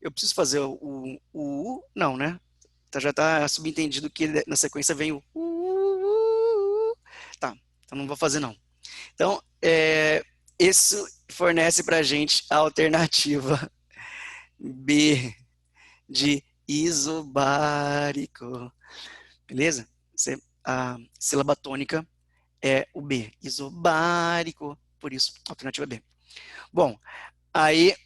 eu preciso fazer o U, não, né? Então já está subentendido que na sequência vem o tá, então não vou fazer não. Então, isso fornece para a gente a alternativa B de isobárico, beleza? A sílaba tônica é o B, isobárico, por isso, alternativa B. Bom, aí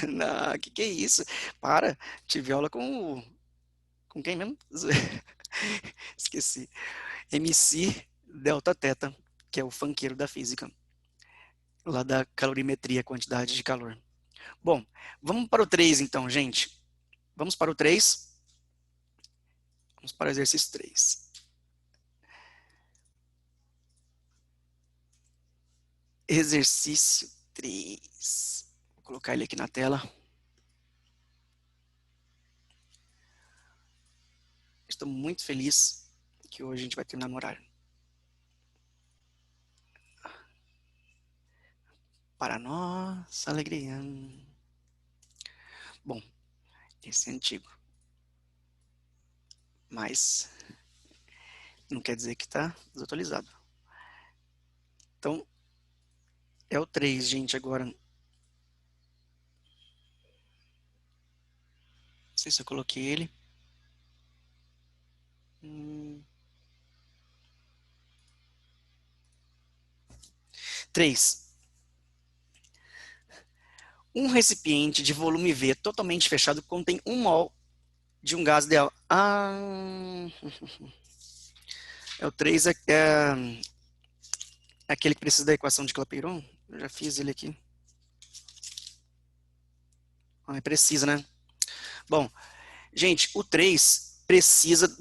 não, que é isso? Para, tive aula com quem mesmo? Esqueci. MC Delta Theta, que é o funkeiro da física, lá da calorimetria, quantidade de calor. Bom, vamos para o 3 então, gente. Vamos para o 3. Vamos para o exercício 3. Exercício 3. Vou colocar ele aqui na tela. Estou muito feliz que hoje a gente vai terminar no horário. Para nossa alegria. Bom, esse é antigo. Mas não quer dizer que está desatualizado. Então, é o 3, gente, agora. Não sei se eu coloquei ele. 3. Um recipiente de volume V totalmente fechado contém 1 mol de um gás ideal. É o 3, é aquele que precisa da equação de Clapeyron. Eu já fiz ele aqui. É precisa, né? Bom, gente, o 3 precisa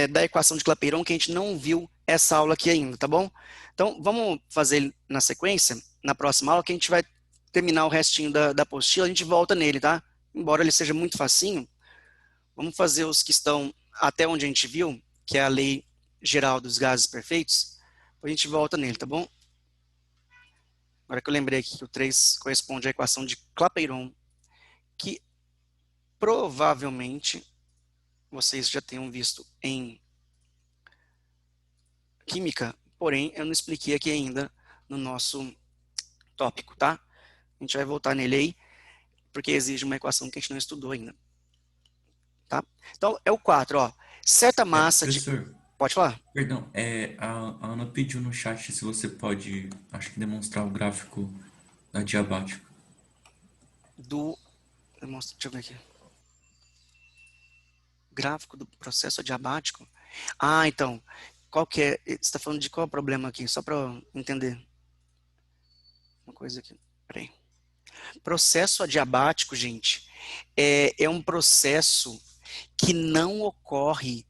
da equação de Clapeyron, que a gente não viu essa aula aqui ainda, tá bom? Então, vamos fazer ele na sequência, na próxima aula, que a gente vai terminar o restinho da apostila, a gente volta nele, tá? embora ele seja muito facinho, vamos fazer os que estão até onde a gente viu, que é a lei geral dos gases perfeitos, depois a gente volta nele, tá bom? Agora que eu lembrei aqui que o 3 corresponde à equação de Clapeyron, que provavelmente vocês já tenham visto em química, porém eu não expliquei aqui ainda no nosso tópico, tá? A gente vai voltar nele aí, porque exige uma equação que a gente não estudou ainda, tá? Então, é o 4, ó. Certa massa de... Professor, Pode falar? perdão, a Ana pediu no chat se você pode, acho que demonstrar o gráfico adiabático. Deixa eu ver aqui. Gráfico do processo adiabático. Ah, então, qual que é? Você está falando de qual é o problema aqui? Só para eu entender uma coisa aqui. Peraí. Processo adiabático, gente, é um processo que não ocorre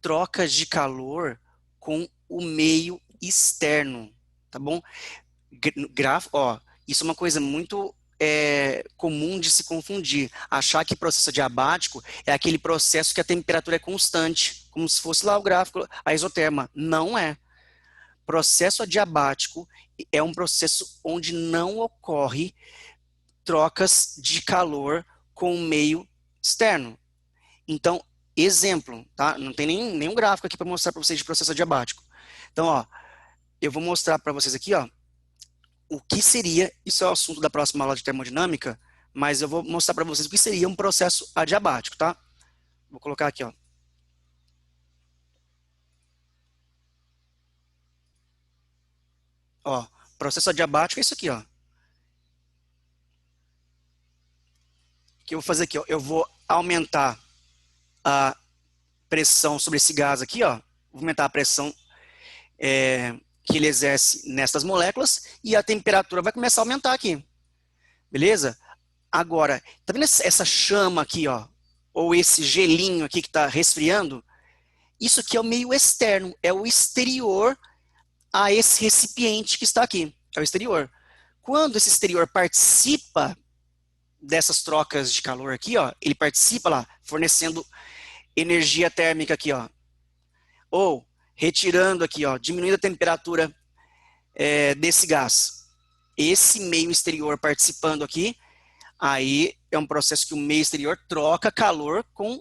trocas de calor com o meio externo, tá bom? Ó, isso é uma coisa muito comum de se confundir. Achar que processo adiabático é aquele processo que a temperatura é constante, como se fosse lá o gráfico, a isoterma. Não é. Processo adiabático é um processo onde não ocorre trocas de calor com o meio externo. Então, exemplo, tá? Não tem nenhum gráfico aqui para mostrar para vocês de processo adiabático. Então, ó, eu vou mostrar para vocês aqui, ó, o que seria, isso é o assunto da próxima aula de termodinâmica, mas eu vou mostrar para vocês o que seria um processo adiabático, tá? Vou colocar aqui, ó. Ó, processo adiabático é isso aqui, ó. O que eu vou fazer aqui, ó? Eu vou aumentar a pressão sobre esse gás aqui, ó. Vou aumentar a pressão que ele exerce nessas moléculas e a temperatura vai começar a aumentar aqui. Beleza? Agora, tá vendo essa chama aqui, ó? Ou esse gelinho aqui que está resfriando? Isso aqui é o meio externo, é o exterior a esse recipiente que está aqui. É o exterior. Quando esse exterior participa dessas trocas de calor aqui, ó, ele participa lá, fornecendo energia térmica aqui, ó. Ou retirando aqui, ó, diminuindo a temperatura desse gás. Esse meio exterior participando aqui, aí é um processo que o meio exterior troca calor com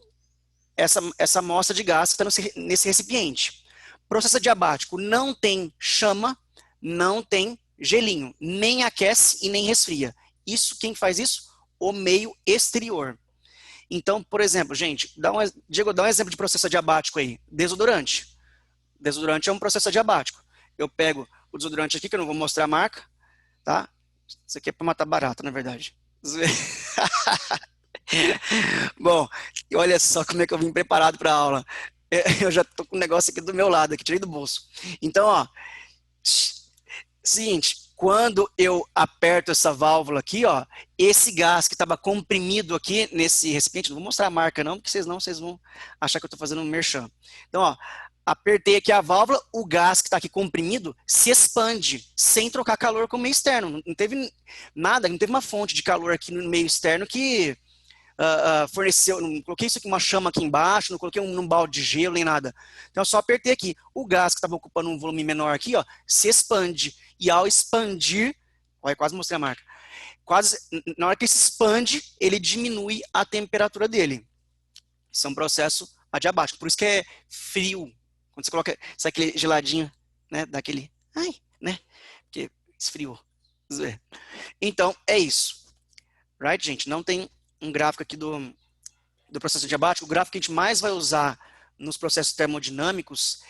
essa amostra de gás que está nesse recipiente. Processo adiabático não tem chama, não tem gelinho, nem aquece e nem resfria. Isso, quem faz isso? O meio exterior. Então, por exemplo, gente, Diego, dá um exemplo de processo adiabático aí. Desodorante. Desodorante é um processo adiabático. Eu pego o desodorante aqui, que eu não vou mostrar a marca, tá? Isso aqui é para matar barata, na verdade. Bom, olha só como é que eu vim preparado para a aula. Eu já tô com um negócio aqui do meu lado, aqui, tirei do bolso. Então, ó, seguinte, quando eu aperto essa válvula aqui, ó, esse gás que estava comprimido aqui nesse recipiente, não vou mostrar a marca não, porque senão vocês vão achar que eu estou fazendo um merchan. Então, ó, apertei aqui a válvula, o gás que está aqui comprimido se expande, sem trocar calor com o meio externo. Não teve nada, não teve uma fonte de calor aqui no meio externo que forneceu, não coloquei isso aqui, uma chama aqui embaixo, não coloquei num balde de gelo nem nada. Então eu só apertei aqui. O gás que estava ocupando um volume menor aqui, ó, se expande. E ao expandir, olha, quase mostrei a marca, quase, na hora que ele se expande, ele diminui a temperatura dele. Isso é um processo adiabático. Por isso que é frio. Quando você coloca, sai aquele geladinho, né, daquele, ai, né, porque esfriou. Então, é isso. Right, gente? Não tem um gráfico aqui do processo adiabático. O gráfico que a gente mais vai usar nos processos termodinâmicos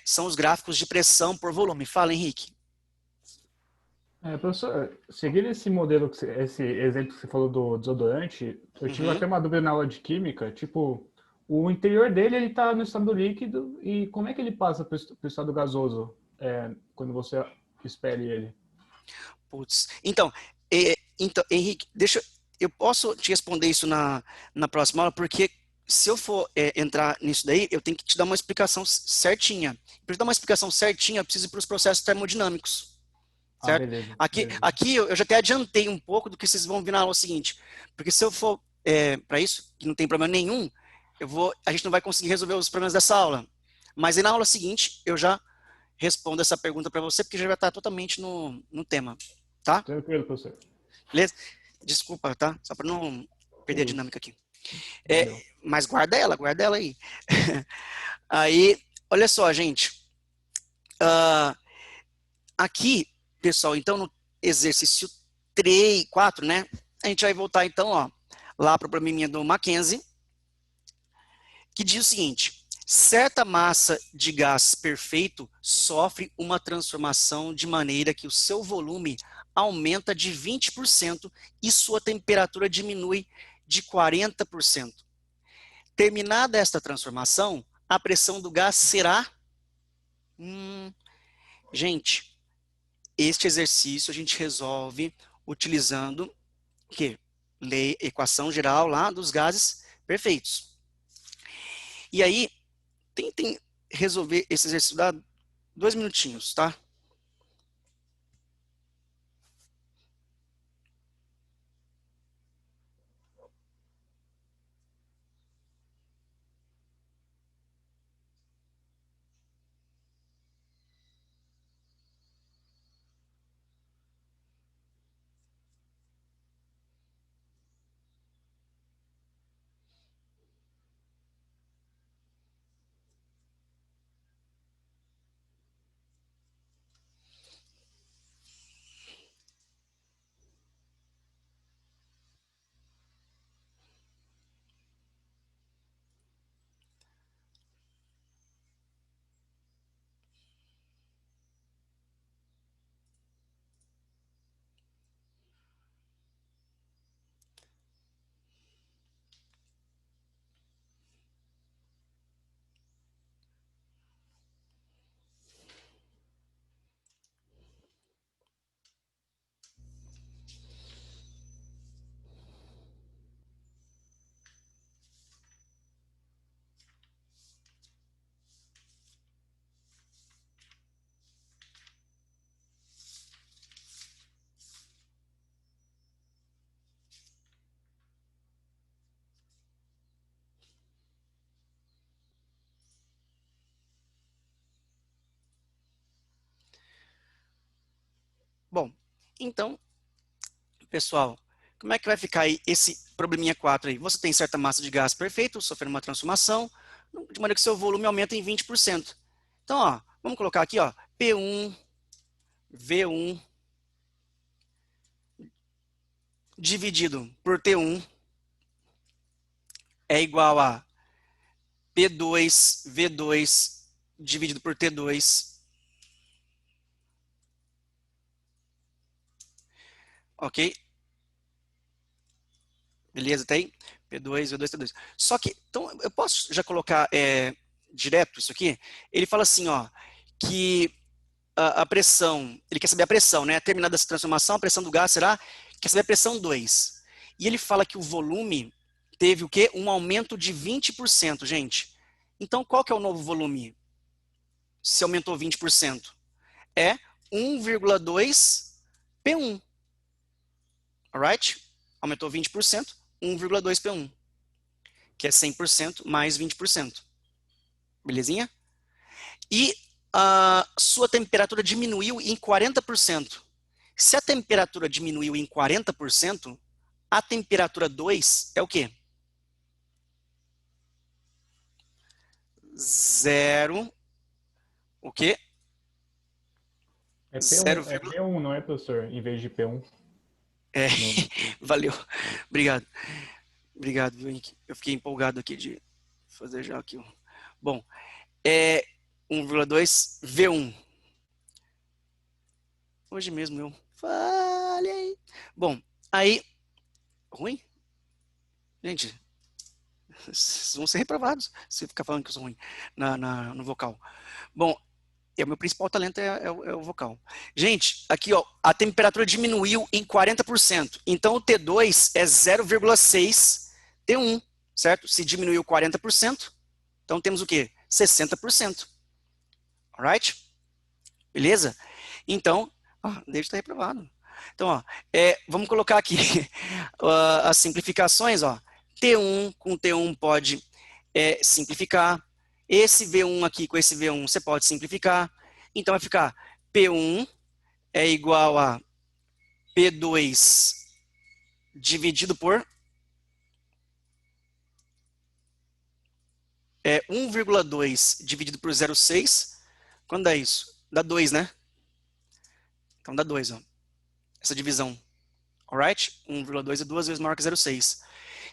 são os gráficos de pressão por volume. Fala, Henrique. Professor, seguindo esse modelo, esse exemplo que você falou do desodorante, eu tive até uma dúvida na aula de química, tipo, o interior dele ele está no estado líquido e como é que ele passa para o estado gasoso quando você expele ele? Putz. Então, Henrique, eu posso te responder isso na próxima aula, porque se eu for entrar nisso daí, eu tenho que te dar uma explicação certinha. Para te dar uma explicação certinha, eu preciso ir para os processos termodinâmicos. Ah, certo? beleza, Aqui, beleza. aqui eu já até adiantei um pouco do que vocês vão ver na aula seguinte, porque se eu for para isso, que não tem problema nenhum, a gente não vai conseguir resolver os problemas dessa aula. Mas aí na aula seguinte, eu já respondo essa pergunta para você, porque já vai estar totalmente no tema, tá? Tranquilo, professor. Beleza? Desculpa, tá? Só para não Que perder a isso. dinâmica aqui. Valeu. Mas guarda ela aí. Aí, olha só, gente. Ah, aqui, pessoal, então no exercício 3, 4, né? A gente vai voltar então, ó, lá para o probleminha do Mackenzie, que diz o seguinte: certa massa de gás perfeito sofre uma transformação de maneira que o seu volume aumenta de 20% e sua temperatura diminui de 40%. Terminada esta transformação, a pressão do gás será... Gente, este exercício a gente resolve utilizando o quê? Equação geral lá dos gases perfeitos. E aí, tentem resolver esse exercício, dá 2 minutinhos, tá? Bom, então, pessoal, como é que vai ficar aí esse probleminha 4 aí? Você tem certa massa de gás perfeito, sofrendo uma transformação, de maneira que seu volume aumenta em 20%. Então, ó, vamos colocar aqui, ó, P1, V1, dividido por T1 é igual a P2, V2, dividido por T2. Ok? Beleza, tem? P2, V2, T2. Só que, então, eu posso já colocar direto isso aqui? Ele fala assim, ó, que a pressão, ele quer saber a pressão, né? Terminada essa transformação, a pressão do gás será, quer saber a pressão 2. E ele fala que o volume teve o quê? Um aumento de 20%, gente. Então, qual que é o novo volume? Se aumentou 20%. É 1,2 P1. Alright? Aumentou 20%, 1,2 P1. Que é 100% mais 20%. Belezinha? E a sua temperatura diminuiu em 40%. Se a temperatura diminuiu em 40%, a temperatura 2 é o quê? 0, o quê? É Zero P1, é vírgula... P1, não é, professor? Em vez de P1. É, No... valeu. Obrigado. Obrigado, viu, Henrique? Eu fiquei empolgado aqui de fazer já aqui. Bom, é 1,2 V1. Hoje mesmo eu falhei. Bom, aí... Ruim? Gente, vocês vão ser reprovados se ficar falando que eu sou ruim no vocal. Bom, o meu principal talento é o vocal. Gente, aqui ó, a temperatura diminuiu em 40%. Então o T2 é 0,6 T1, certo? Se diminuiu 40%, então temos o quê? 60%. Alright? Beleza? Então, Ah, deixa estar reprovado. Então, ó, vamos colocar aqui as simplificações, ó. T1 com T1 pode simplificar. Esse V1 aqui com esse V1 você pode simplificar. Então vai ficar P1 é igual a P2 dividido por 1,2 dividido por 0,6. Quando dá isso? Dá 2, né? Então dá 2, ó. Essa divisão. Alright? 1,2 é 2 vezes maior que 0,6.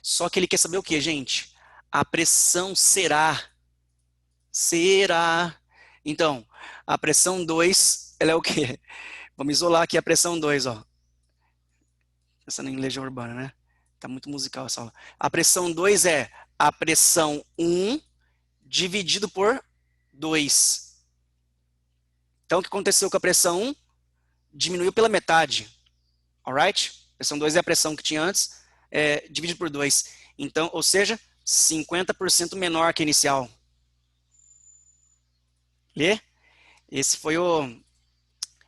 Só que ele quer saber o que, gente? A pressão será. Então, a pressão 2, ela é o quê? Vamos isolar aqui a pressão 2, ó. Pensando em Legião Urbana, né? Tá muito musical essa aula. A pressão 2 é a pressão 1 dividido por 2. Então, o que aconteceu com a pressão 1? Diminuiu pela metade. Alright? Pressão 2 é a pressão que tinha antes, dividido por 2. Então, ou seja, 50% menor que a inicial. Lê? Esse foi o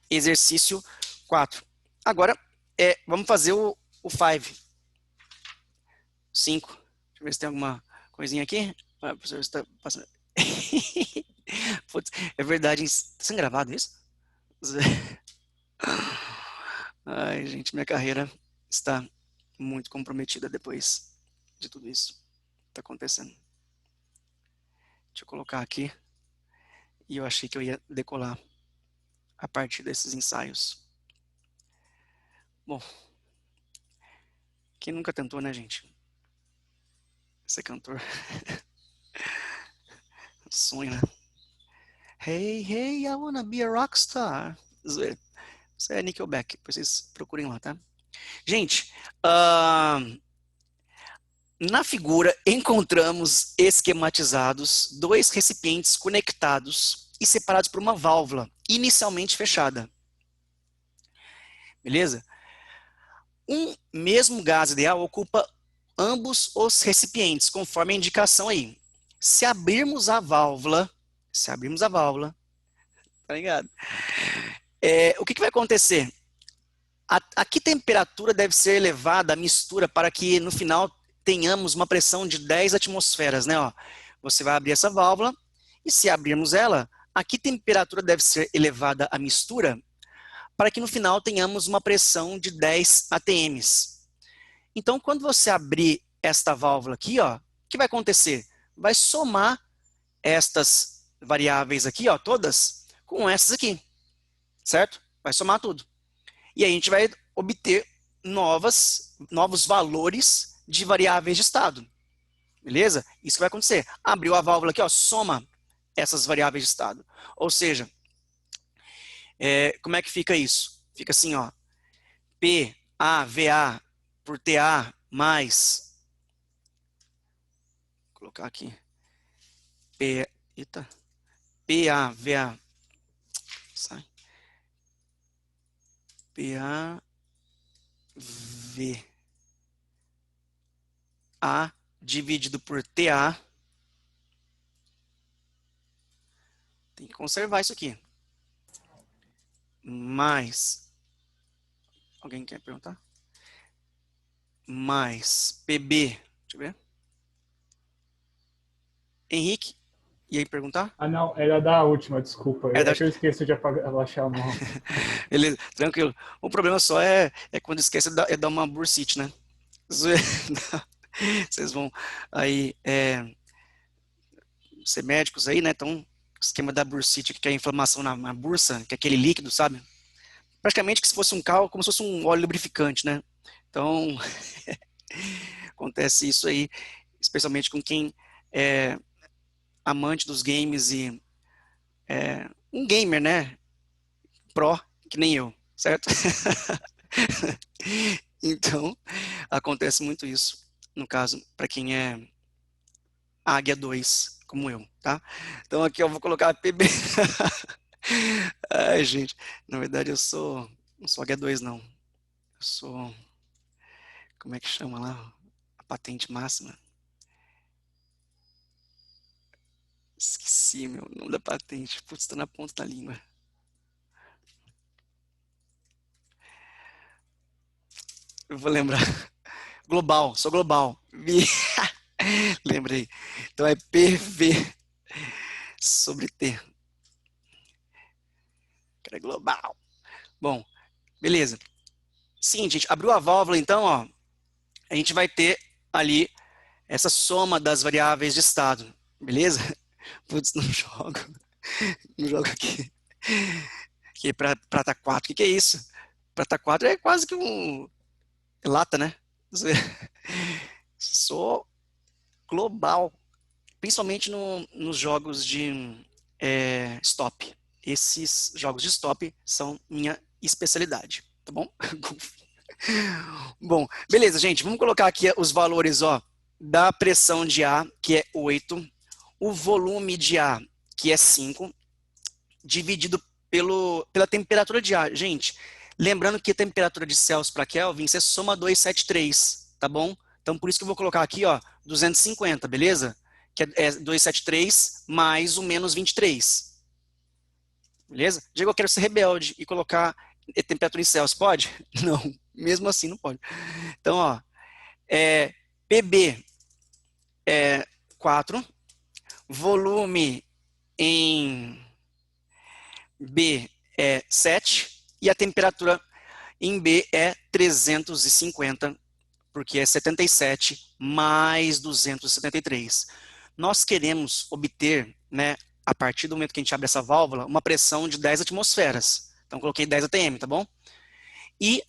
exercício 4. Agora, vamos fazer o 5. 5. Deixa eu ver se tem alguma coisinha aqui. Ah, professor, está passando. Putz, é verdade, está sendo gravado isso? Ai, gente, minha carreira está muito comprometida depois de tudo isso que está acontecendo. Deixa eu colocar aqui. E eu achei que eu ia decolar a partir desses ensaios. Bom, quem nunca tentou, né, gente? Ser cantor. Sonho, né? Hey, hey, I wanna be a rockstar. Isso é Nickelback, depois vocês procurem lá, tá? Gente, na figura encontramos esquematizados 2 recipientes conectados e separados por uma válvula inicialmente fechada. Beleza? Um mesmo gás ideal ocupa ambos os recipientes, conforme a indicação aí. Se abrirmos a válvula, tá ligado? O que vai acontecer? A que temperatura deve ser elevada a mistura para que no final tenhamos uma pressão de 10 atmosferas, né? Ó, você vai abrir essa válvula e se abrirmos ela, a que temperatura deve ser elevada a mistura para que no final tenhamos uma pressão de 10 atms. Então, quando você abrir esta válvula aqui, ó, o que vai acontecer? Vai somar estas variáveis aqui, ó, todas, com essas aqui, certo? Vai somar tudo. E aí a gente vai obter novos valores de variáveis de estado. Beleza? Isso que vai acontecer. Abriu a válvula aqui, ó, soma essas variáveis de estado. Ou seja, como é que fica isso? Fica assim, ó, PAVA por TA mais, vou colocar aqui, PAVA, sai, PAVA dividido por TA, tem que conservar isso aqui, mais, alguém quer perguntar? Mais PB, deixa eu ver, Henrique, e aí perguntar? Ah, não, era da última, desculpa. Da... É que eu esqueço de abaixar a mão. Beleza, tranquilo. O problema só é quando esquece de dar uma bursite, né? Vocês vão aí ser médicos aí, né? Então, o esquema da bursite, que é a inflamação na bursa, que é aquele líquido, sabe? Praticamente que se fosse um carro, como se fosse um óleo lubrificante, né? Então, acontece isso aí, especialmente com quem é amante dos games e um gamer, né? Pro, que nem eu, certo? Então, acontece muito isso, no caso, para quem é Águia 2, como eu, tá? Então aqui eu vou colocar PB. Ai, gente, na verdade não sou Águia 2, não. Eu sou, como é que chama lá? A patente máxima. Esqueci, meu, o nome da patente. Putz, tá na ponta da língua. Eu vou lembrar. Global, sou global. Lembrei. Então é PV sobre T. Que é global. Bom, beleza. Seguinte, gente, abriu a válvula, então, ó, a gente vai ter ali essa soma das variáveis de estado, beleza? Putz, não jogo. Não jogo aqui. Aqui é prata 4. O que é isso? Prata 4 é quase que um lata, né? Sou global. Principalmente nos jogos de stop. Esses jogos de stop são minha especialidade, tá bom? Bom, beleza, gente. Vamos colocar aqui os valores, ó, da pressão de A, que é 8, o volume de A, que é 5, dividido pela temperatura de ar. Gente, lembrando que a temperatura de Celsius para Kelvin, você soma 273, tá bom? Então, por isso que eu vou colocar aqui, ó, 250, beleza? Que é 273 mais o menos 23. Beleza? Diego, eu quero ser rebelde e colocar temperatura em Celsius. Pode? Não, mesmo assim não pode. Então, ó, PB é 4, volume em B é 7 e a temperatura em B é 350, porque é 77 mais 273. Nós queremos obter, né, a partir do momento que a gente abre essa válvula, uma pressão de 10 atmosferas. Então, coloquei 10 atm, tá bom? E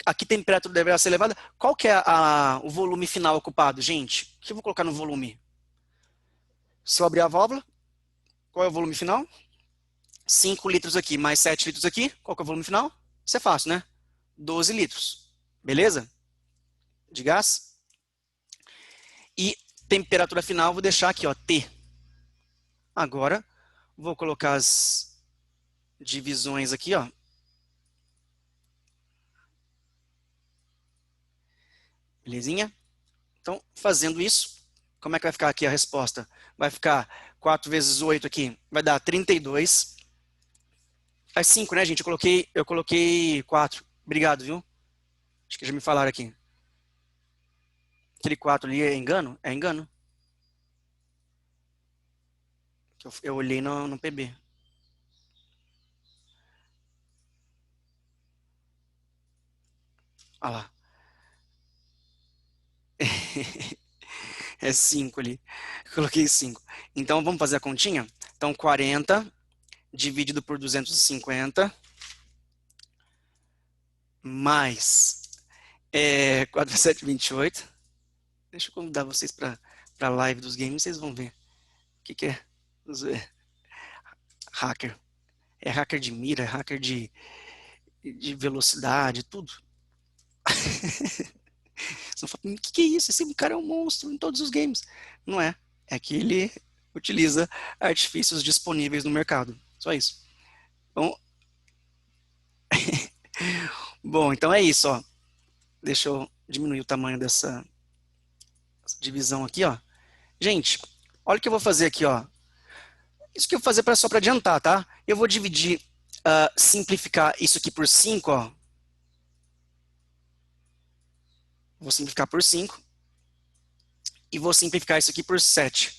aqui a temperatura deverá ser elevada. Qual que é o volume final ocupado, gente? O que eu vou colocar no volume? Se eu abrir a válvula, qual é o volume final? 5 litros aqui, mais 7 litros aqui. Qual que é o volume final? Isso é fácil, né? 12 litros. Beleza? De gás. E temperatura final, vou deixar aqui, ó, T. Agora, vou colocar as divisões aqui, ó. Belezinha? Então, fazendo isso, como é que vai ficar aqui a resposta? Vai ficar 4 vezes 8 aqui, vai dar 32. Faz 5, né, gente? Eu coloquei 4. Obrigado, viu? Acho que já me falaram aqui. Aquele 4 ali é engano? É engano. Eu olhei no PB. Olha lá. É 5 ali. Coloquei 5. Então, vamos fazer a continha? Então, 40 dividido por 250 mais 4 vezes 7, 28. Deixa eu convidar vocês para a live dos games, vocês vão ver. O que é? Vamos ver. Hacker. É hacker de mira, hacker de velocidade, tudo. Você fala, o que é isso? Esse cara é um monstro em todos os games. Não é. É que ele utiliza artifícios disponíveis no mercado. Só isso. Bom, bom, então é isso, ó. Deixa eu diminuir o tamanho dessa divisão aqui, ó. Gente, olha o que eu vou fazer aqui, ó. Isso que eu vou fazer só para adiantar, tá? Eu vou dividir, simplificar isso aqui por 5, ó. Vou simplificar por 5. E vou simplificar isso aqui por 7.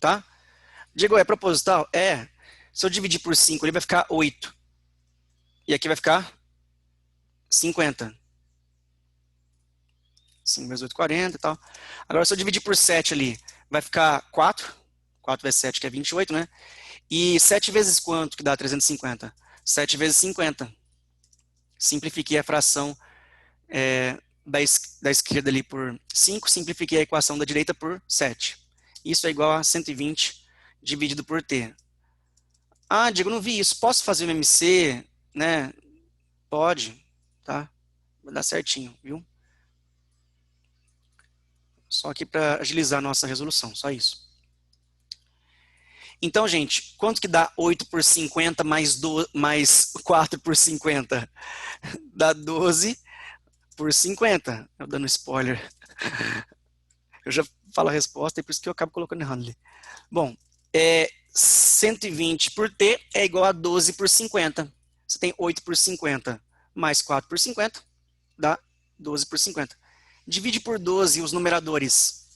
Tá? Diego, é proposital? É. Se eu dividir por 5, ele vai ficar 8. E aqui vai ficar 50. 5 vezes 8, 40 e tal. Agora, se eu dividir por 7 ali, vai ficar 4. 4 vezes 7, que é 28, né? E 7 vezes quanto que dá 350? 7 vezes 50. Simplifiquei a fração da esquerda ali por 5, simplifiquei a equação da direita por 7. Isso é igual a 120 dividido por T. Ah, Diego, não vi isso. Posso fazer o MC, né? Pode, tá? Vai dar certinho, viu? Só aqui para agilizar a nossa resolução, só isso. Então, gente, quanto que dá 8 por 50 mais 4 por 50? Dá 12 por 50. Eu dando spoiler. Eu já falo a resposta, e por isso que eu acabo colocando errado ali. Bom, 120 por T é igual a 12 por 50. Você tem 8 por 50 mais 4 por 50, dá 12 por 50. Divide por 12 os numeradores.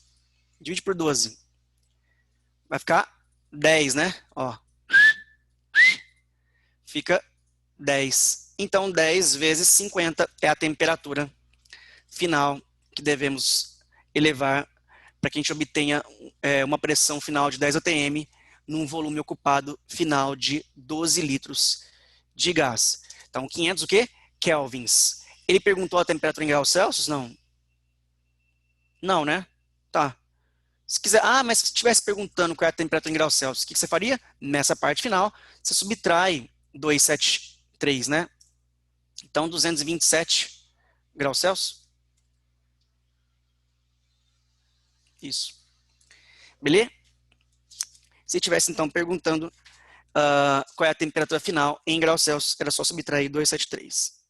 Divide por 12. Vai ficar 10, né? Ó. Fica 10. Então, 10 vezes 50 é a temperatura final que devemos elevar para que a gente obtenha uma pressão final de 10 atm num volume ocupado final de 12 litros de gás. Então, 500 o quê? Kelvins. Ele perguntou a temperatura em graus Celsius? Não. Não, né? Tá. Se quiser, mas se estivesse perguntando qual é a temperatura em graus Celsius, o que você faria? Nessa parte final, você subtrai 273, né? Então, 227 graus Celsius. Isso. Beleza? Se estivesse, então, perguntando qual é a temperatura final em graus Celsius, era só subtrair 273.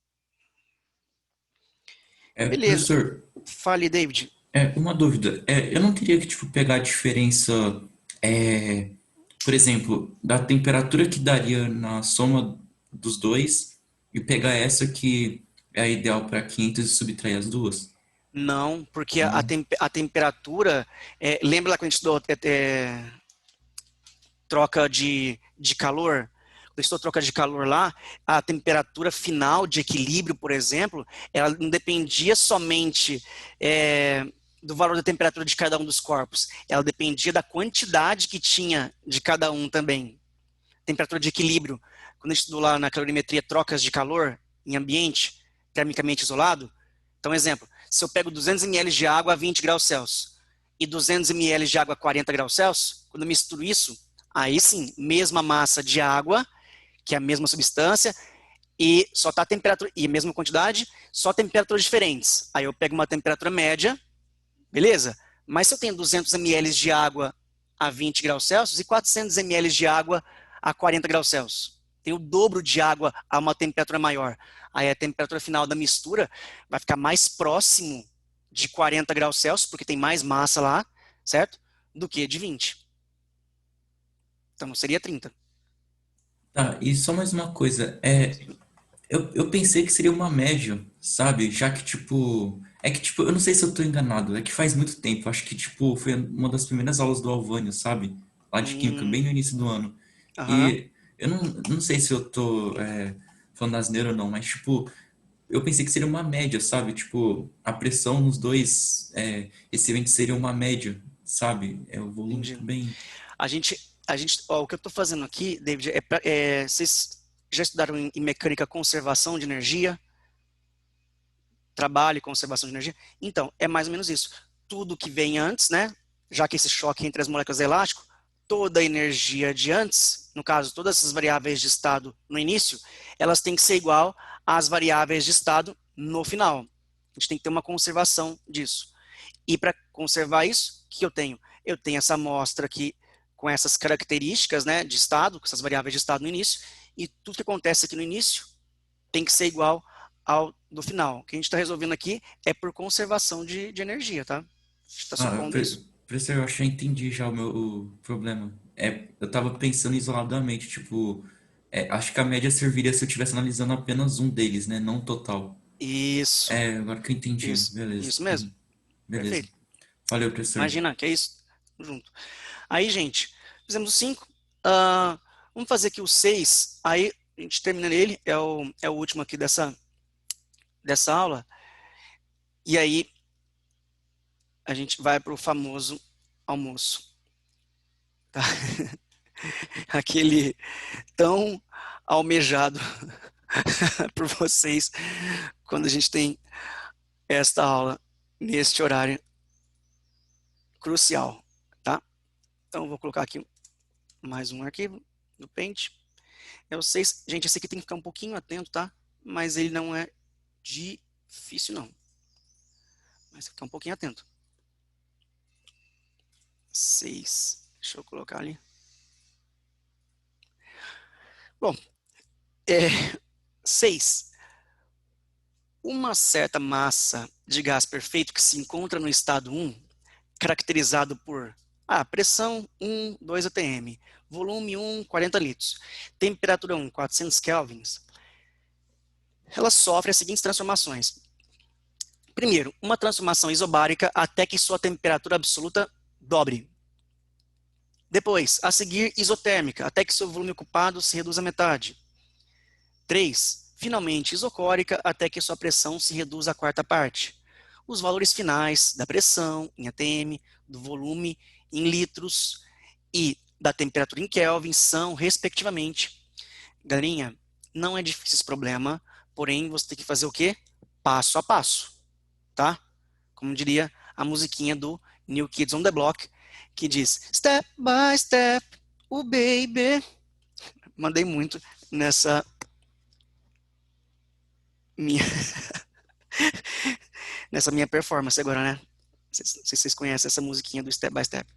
Beleza. Professor, Fale, David. uma dúvida. Eu não teria que, tipo, pegar a diferença, por exemplo, da temperatura que daria na soma dos dois e pegar essa que é a ideal para 500 e subtrair as duas? Não, porque Não? a temperatura, lembra lá quando a gente estudou troca de calor? Quando a gente estudou troca de calor lá, a temperatura final de equilíbrio, por exemplo, ela não dependia somente do valor da temperatura de cada um dos corpos, ela dependia da quantidade que tinha de cada um também. Temperatura de equilíbrio, quando a gente estudou lá na calorimetria trocas de calor em ambiente termicamente isolado, então, exemplo, se eu pego 200 ml de água a 20 graus Celsius e 200 ml de água a 40 graus Celsius, quando eu misturo isso, aí sim, mesma massa de água, que é a mesma substância, e só tá a temperatura, e a mesma quantidade, só temperaturas diferentes. Aí eu pego uma temperatura média, beleza? Mas se eu tenho 200 ml de água a 20 graus Celsius e 400 ml de água a 40 graus Celsius, tem o dobro de água a uma temperatura maior. Aí a temperatura final da mistura vai ficar mais próximo de 40 graus Celsius, porque tem mais massa lá, certo? Do que de 20. Então não seria 30. Tá, e só mais uma coisa. Eu pensei que seria uma média, sabe? Já que, tipo. É que, tipo, eu não sei se eu tô enganado. É que faz muito tempo. Acho que, tipo, foi uma das primeiras aulas do Alvânio, sabe? Lá de Química, bem no início do ano. Aham. E eu não sei se eu tô falando asneira ou não, mas, tipo, eu pensei que seria uma média, sabe? Tipo, a pressão nos dois recipientes seria uma média, sabe? É o volume Entendi. bem. O que eu estou fazendo aqui, David, vocês já estudaram em mecânica conservação de energia? Trabalho e conservação de energia? Então, é mais ou menos isso. Tudo que vem antes, né? Já que esse choque entre as moléculas é elástico, toda a energia de antes, no caso, todas essas variáveis de estado no início, elas têm que ser igual às variáveis de estado no final. A gente tem que ter uma conservação disso. E para conservar isso, o que eu tenho? Eu tenho essa amostra aqui com essas características, né, de estado, com essas variáveis de estado no início, e tudo que acontece aqui no início tem que ser igual ao do final. O que a gente está resolvendo aqui é por conservação de energia, tá? A gente está supondo isso. Professor, eu acho que eu entendi já o problema. Eu tava pensando isoladamente, tipo, acho que a média serviria se eu estivesse analisando apenas um deles, né? Não o total. Isso, Agora que eu entendi. Beleza. isso mesmo. Beleza. Perfeito. Valeu, professor. Imagina, que é isso. Junto. Aí, gente, fizemos o 5. Vamos fazer aqui o 6. Aí, a gente termina ele. É o último aqui dessa aula. E aí, a gente vai para o famoso almoço. Tá? Aquele tão almejado por vocês quando a gente tem esta aula neste horário crucial, tá? Então, eu vou colocar aqui mais um arquivo do Paint. É o 6. Gente, esse aqui tem que ficar um pouquinho atento, tá? Mas ele não é difícil, não. Mas ficar um pouquinho atento. 6. Deixa eu colocar ali. Bom, 6. Uma certa massa de gás perfeito que se encontra no estado 1, caracterizado por Pressão 1, 2 atm. Volume 1, 40 litros. Temperatura 1, 400 kelvins. Ela sofre as seguintes transformações. Primeiro, uma transformação isobárica até que sua temperatura absoluta dobre. Depois, a seguir, isotérmica, até que seu volume ocupado se reduza à metade. 3. Finalmente, isocórica, até que sua pressão se reduza à quarta parte. Os valores finais da pressão em atm, do volume em litros e da temperatura em Kelvin são, respectivamente. Galerinha, não é difícil esse problema, porém você tem que fazer o quê? Passo a passo, tá? Como diria a musiquinha do New Kids on the Block, que diz Step by step, oh baby. Mandei muito nessa minha nessa minha performance agora, né? Não sei se vocês conhecem essa musiquinha do Step by Step.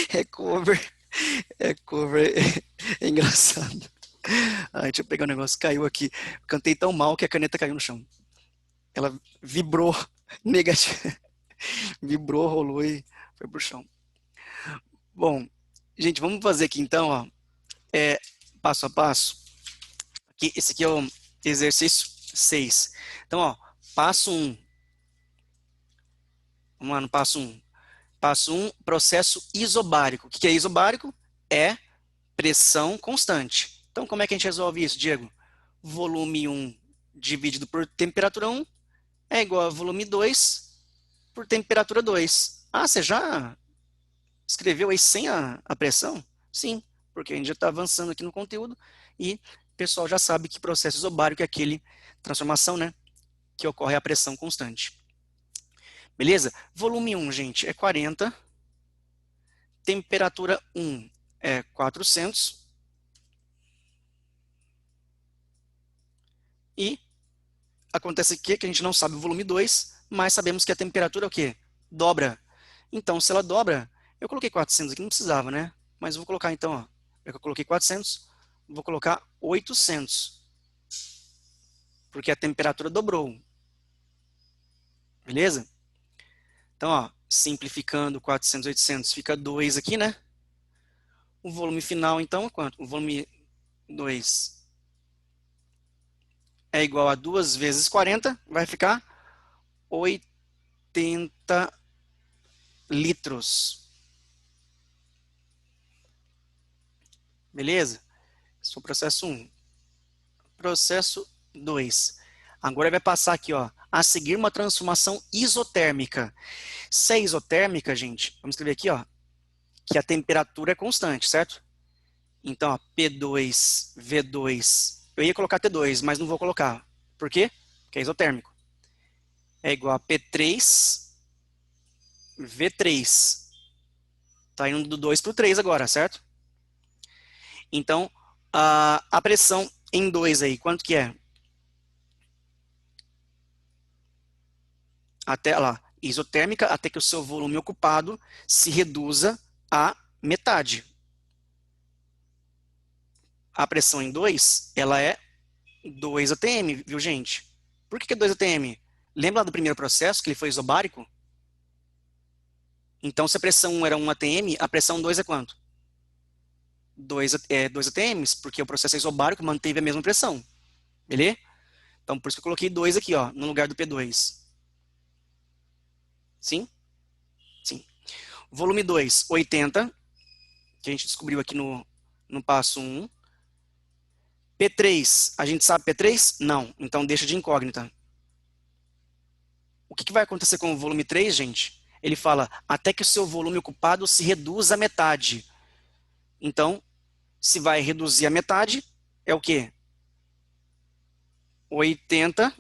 É cover, é engraçado. Deixa eu pegar um negócio, caiu aqui. Cantei tão mal que a caneta caiu no chão. Ela vibrou negativo. Vibrou, rolou e foi pro chão. Bom, gente, vamos fazer aqui então, ó, passo a passo. Esse aqui é o exercício 6. Então, ó, passo 1. Vamos lá no passo 1. Passo 1, processo isobárico. O que é isobárico? É pressão constante. Então, como é que a gente resolve isso, Diego? Volume 1 dividido por temperatura 1 é igual a volume 2 por temperatura 2. Você já escreveu aí sem a pressão? Sim, porque a gente já está avançando aqui no conteúdo e o pessoal já sabe que processo isobárico é aquele transformação, né, que ocorre a pressão constante. Beleza? Volume 1, gente, é 40. Temperatura 1 é 400. E acontece aqui que a gente não sabe o volume 2, mas sabemos que a temperatura é o quê? Dobra. Então, se ela dobra, eu coloquei 400 aqui, não precisava, né? Mas eu vou colocar então, ó, já que eu coloquei 400, vou colocar 800. Porque a temperatura dobrou. Beleza? Então, ó, simplificando 400, 800, fica 2 aqui, né? O volume final, então, é quanto? O volume 2 é igual a 2 vezes 40, vai ficar 80 litros. Beleza? Esse foi o processo 1. Processo 2. Agora vai passar aqui, ó, a seguir uma transformação isotérmica. Se é isotérmica, gente, vamos escrever aqui, ó, que a temperatura é constante, certo? Então, ó, P2, V2. Eu ia colocar T2, mas não vou colocar. Por quê? Porque é isotérmico. É igual a P3, V3. Tá indo do 2 para o 3 agora, certo? Então, a pressão em 2 aí, quanto que é? Até lá, isotérmica, até que o seu volume ocupado se reduza à metade. A pressão em 2, ela é 2 atm, viu, gente? Por que é 2 atm? Lembra lá do primeiro processo, que ele foi isobárico? Então, se a pressão 1 era 1 atm, a pressão 2 é quanto? 2 atms, porque o processo é isobárico, manteve a mesma pressão. Beleza? Então, por isso que eu coloquei 2 aqui, ó, no lugar do P2. Sim? Sim. Volume 2, 80, que a gente descobriu aqui no passo 1. P3, a gente sabe P3? Não, então deixa de incógnita. O que vai acontecer com o volume 3, gente? Ele fala, até que o seu volume ocupado se reduza à metade. Então, se vai reduzir a metade, é o quê? 80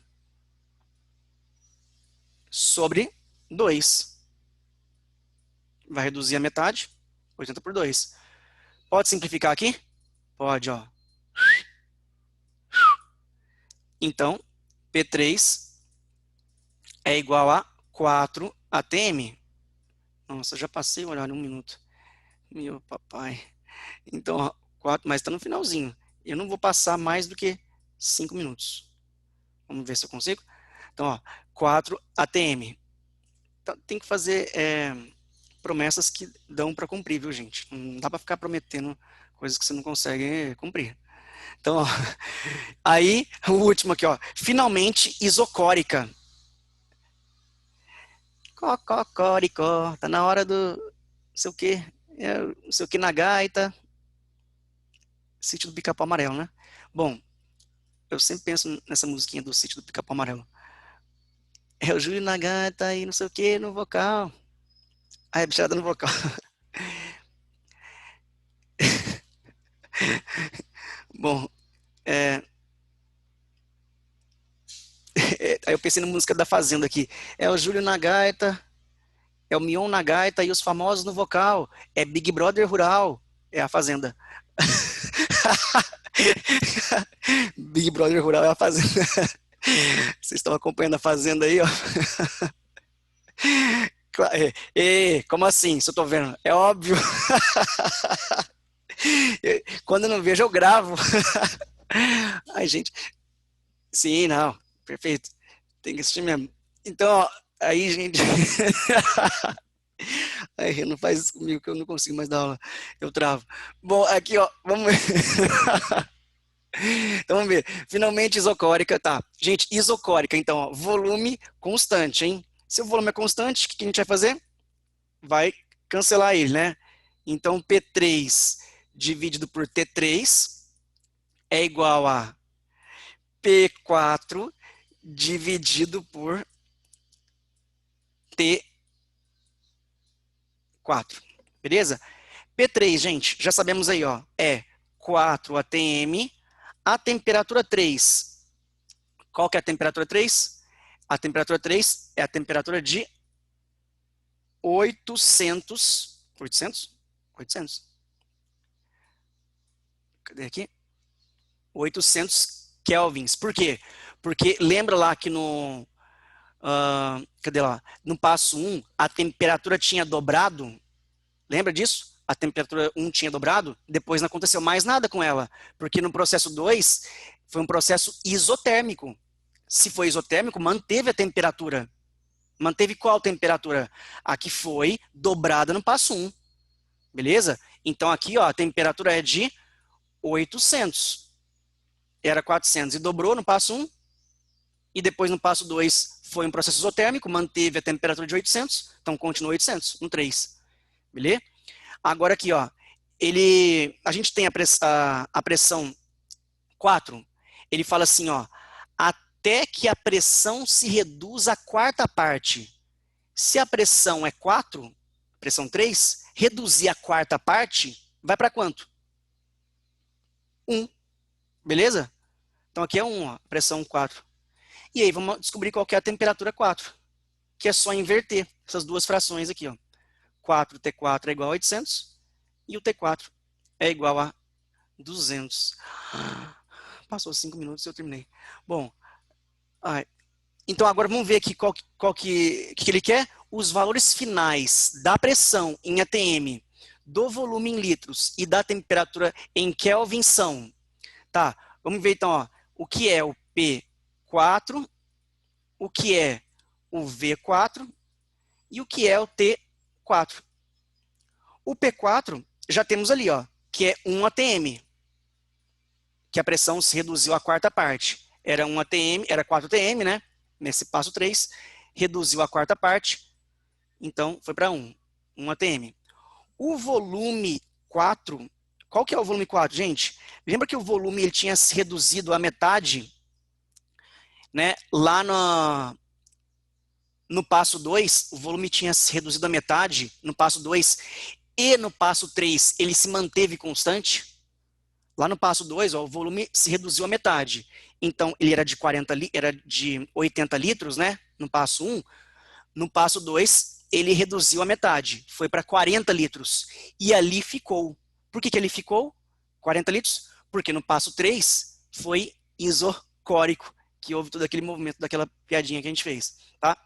sobre 2. Vai reduzir a metade, 80 por 2. Pode simplificar aqui? Pode, ó. Então, P3 é igual a 4 atm. Nossa, já passei o horário, 1 minuto. Meu papai. Então, ó, 4, mas está no finalzinho. Eu não vou passar mais do que 5 minutos. Vamos ver se eu consigo. Então, ó, 4 ATM. Então, tem que fazer promessas que dão para cumprir, viu, gente? Não dá para ficar prometendo coisas que você não consegue cumprir. Então, ó, aí, o último aqui, ó. Finalmente, isocórica. Cocoricó, tá na hora do não sei o que, não sei o que na gaita. Sítio do Pica-Pau Amarelo, né? Bom, eu sempre penso nessa musiquinha do Sítio do Pica-Pau Amarelo. É o Júlio na gaita e não sei o que no vocal. Aí a bichada no vocal. Bom, aí eu pensei na música da Fazenda aqui. É o Júlio na gaita, é o Mion na gaita e os famosos no vocal. É Big Brother Rural, é a Fazenda. Big Brother Rural é a Fazenda. Vocês estão acompanhando a Fazenda aí, ó. Como assim? Se eu tô vendo? É óbvio. Quando eu não vejo, eu gravo. Ai, gente. Sim, não. Perfeito. Tem que assistir mesmo. Então, ó, aí, gente. Aí, não faz isso comigo que eu não consigo mais dar aula. Eu travo. Bom, aqui, ó. Vamos ver. Então, vamos ver. Finalmente, isocórica, tá. Gente, isocórica, então, ó, volume constante, hein? Se o volume é constante, o que a gente vai fazer? Vai cancelar ele, né? Então, P3 dividido por T3 é igual a P4 dividido por T4. Beleza? P3, gente, já sabemos aí, ó, é 4 atm, a temperatura 3. Qual que é a temperatura 3? A temperatura 3 é a temperatura de 800. Cadê aqui? 800 kelvins. Por quê? Porque lembra lá que cadê lá? No passo 1, a temperatura tinha dobrado. Lembra disso? A temperatura 1 tinha dobrado, depois não aconteceu mais nada com ela, porque no processo 2 foi um processo isotérmico. Se foi isotérmico, manteve a temperatura. Manteve qual temperatura? A que foi dobrada no passo 1. Beleza? Então aqui, ó, a temperatura é de 800. Era 400 e dobrou no passo 1. E depois no passo 2 foi um processo isotérmico, manteve a temperatura de 800, então continua 800 no 3. Beleza? Agora aqui, ó, a gente tem a pressão 4, ele fala assim, ó, até que a pressão se reduz à quarta parte. Se a pressão é 4, pressão 3, reduzir a quarta parte, vai para quanto? 1. Beleza? Então aqui é 1, ó, pressão 4. E aí vamos descobrir qual que é a temperatura 4, que é só inverter essas duas frações aqui, ó. 4T4 é igual a 800 e o T4 é igual a 200. Passou 5 minutos e eu terminei. Bom, então agora vamos ver aqui qual que ele quer. Os valores finais da pressão em atm, do volume em litros e da temperatura em Kelvin são. Tá, vamos ver então, ó, o que é o P4, o que é o V4 e o que é o T4. O P4 já temos ali, ó, que é 1 atm, que a pressão se reduziu à quarta parte. Era 1 atm, era 4 atm, né? Nesse passo 3, reduziu a quarta parte, então foi para 1 atm. O volume 4, qual que é o volume 4, gente? Lembra que o volume ele tinha se reduzido à metade, né? Lá no passo 2, o volume tinha se reduzido à metade, no passo 2, e no passo 3 ele se manteve constante. Lá no passo 2, ó, o volume se reduziu à metade. Então, ele era de 80 litros, né? No passo 1. No passo 2, ele reduziu a metade. Foi para 40 litros. E ali ficou. Por que ele ficou? 40 litros? Porque no passo 3 foi isocórico, que houve todo aquele movimento daquela piadinha que a gente fez. Tá?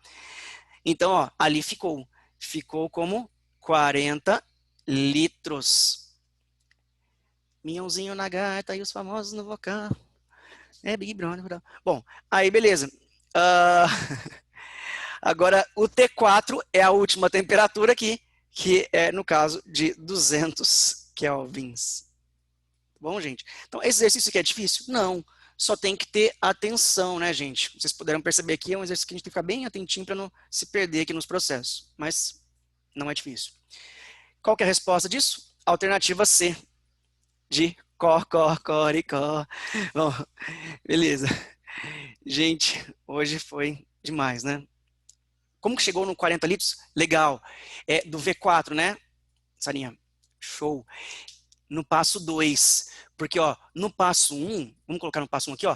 Então, ó, ali ficou. Ficou como 40 litros. Minhãozinho na gaita e os famosos no vocal. É Big Brother. Bom, aí beleza. Agora, o T4 é a última temperatura aqui, que é, no caso, de 200 kelvins. Bom, gente? Então, esse exercício aqui é difícil? Não. Só tem que ter atenção, né, gente? Vocês puderam perceber aqui, é um exercício que a gente tem que ficar bem atentinho para não se perder aqui nos processos. Mas não é difícil. Qual que é a resposta disso? Alternativa C, de coricó. Bom, beleza. Gente, hoje foi demais, né? Como que chegou no 40 litros? Legal. É do V4, né? Sarinha, show. No passo 2, porque ó, no passo 1, vamos colocar no passo 1 aqui, ó,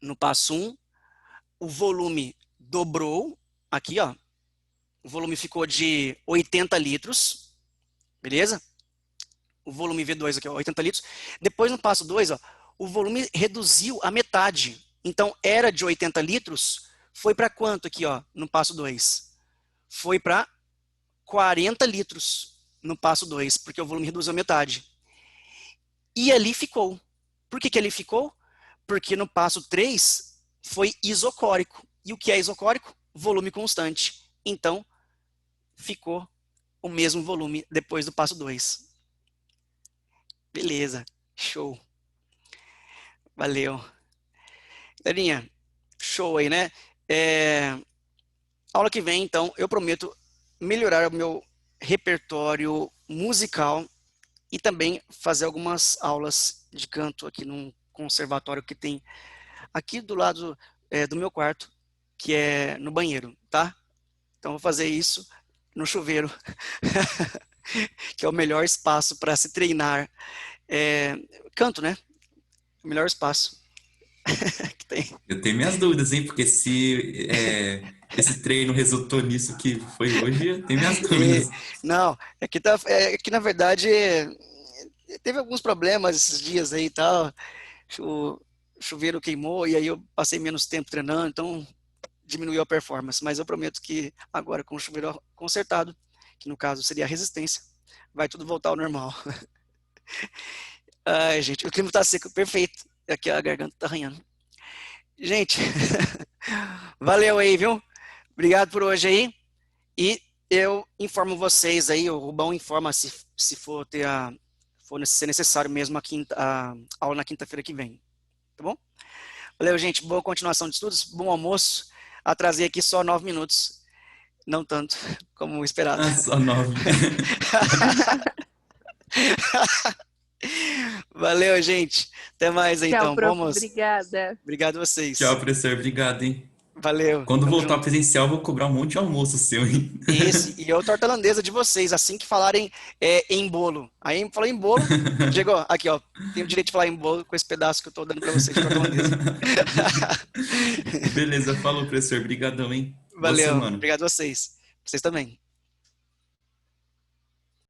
no passo 1, o volume dobrou, aqui ó, o volume ficou de 80 litros, beleza? O volume V2 aqui, ó, 80 litros. Depois no passo 2, ó, o volume reduziu a metade. Então, era de 80 litros, foi para quanto aqui, ó, no passo 2? Foi para 40 litros no passo 2, porque o volume reduziu a metade. E ali ficou. Por que ali ficou? Porque no passo 3 foi isocórico. E o que é isocórico? Volume constante. Então, ficou o mesmo volume depois do passo 2. Beleza. Show. Valeu. Galerinha, show aí, né? Aula que vem, então, eu prometo melhorar o meu repertório musical e também fazer algumas aulas de canto aqui num conservatório que tem aqui do lado do meu quarto, que é no banheiro, tá? Então, vou fazer isso no chuveiro, que é o melhor espaço para se treinar canto, né? O melhor espaço que tem. Eu tenho minhas dúvidas, hein? Porque se esse treino resultou nisso que foi hoje, eu tenho minhas dúvidas. Não, é que na verdade teve alguns problemas esses dias aí e tal. O chuveiro queimou e aí eu passei menos tempo treinando, então diminuiu a performance. Mas eu prometo que agora com o chuveiro consertado, que no caso seria a resistência, vai tudo voltar ao normal. Ai, gente, o clima tá seco, perfeito. Aqui a garganta tá arranhando. Gente, valeu aí, viu? Obrigado por hoje aí. E eu informo vocês aí, o Rubão informa se for ser necessário mesmo a aula na quinta-feira que vem. Tá bom? Valeu, gente. Boa continuação de estudos, bom almoço. Atrasei aqui só 9 minutos. Não tanto como esperado. Ah, só 9. Valeu, gente. Até mais Tchau, então. Bom prof. almoço. Obrigada. Obrigado a vocês. Tchau, professor. Obrigado, hein? Valeu. Quando Tamo voltar junto. presencial, eu vou cobrar um monte de almoço seu, hein? E eu torta holandesa de vocês, assim que falarem em bolo. Aí falou em bolo, chegou, aqui ó, tenho o direito de falar em bolo com esse pedaço que eu tô dando pra vocês de torta holandesa. Beleza, falou, professor. Obrigadão, hein? Boa Valeu, semana. obrigado a vocês. Vocês também.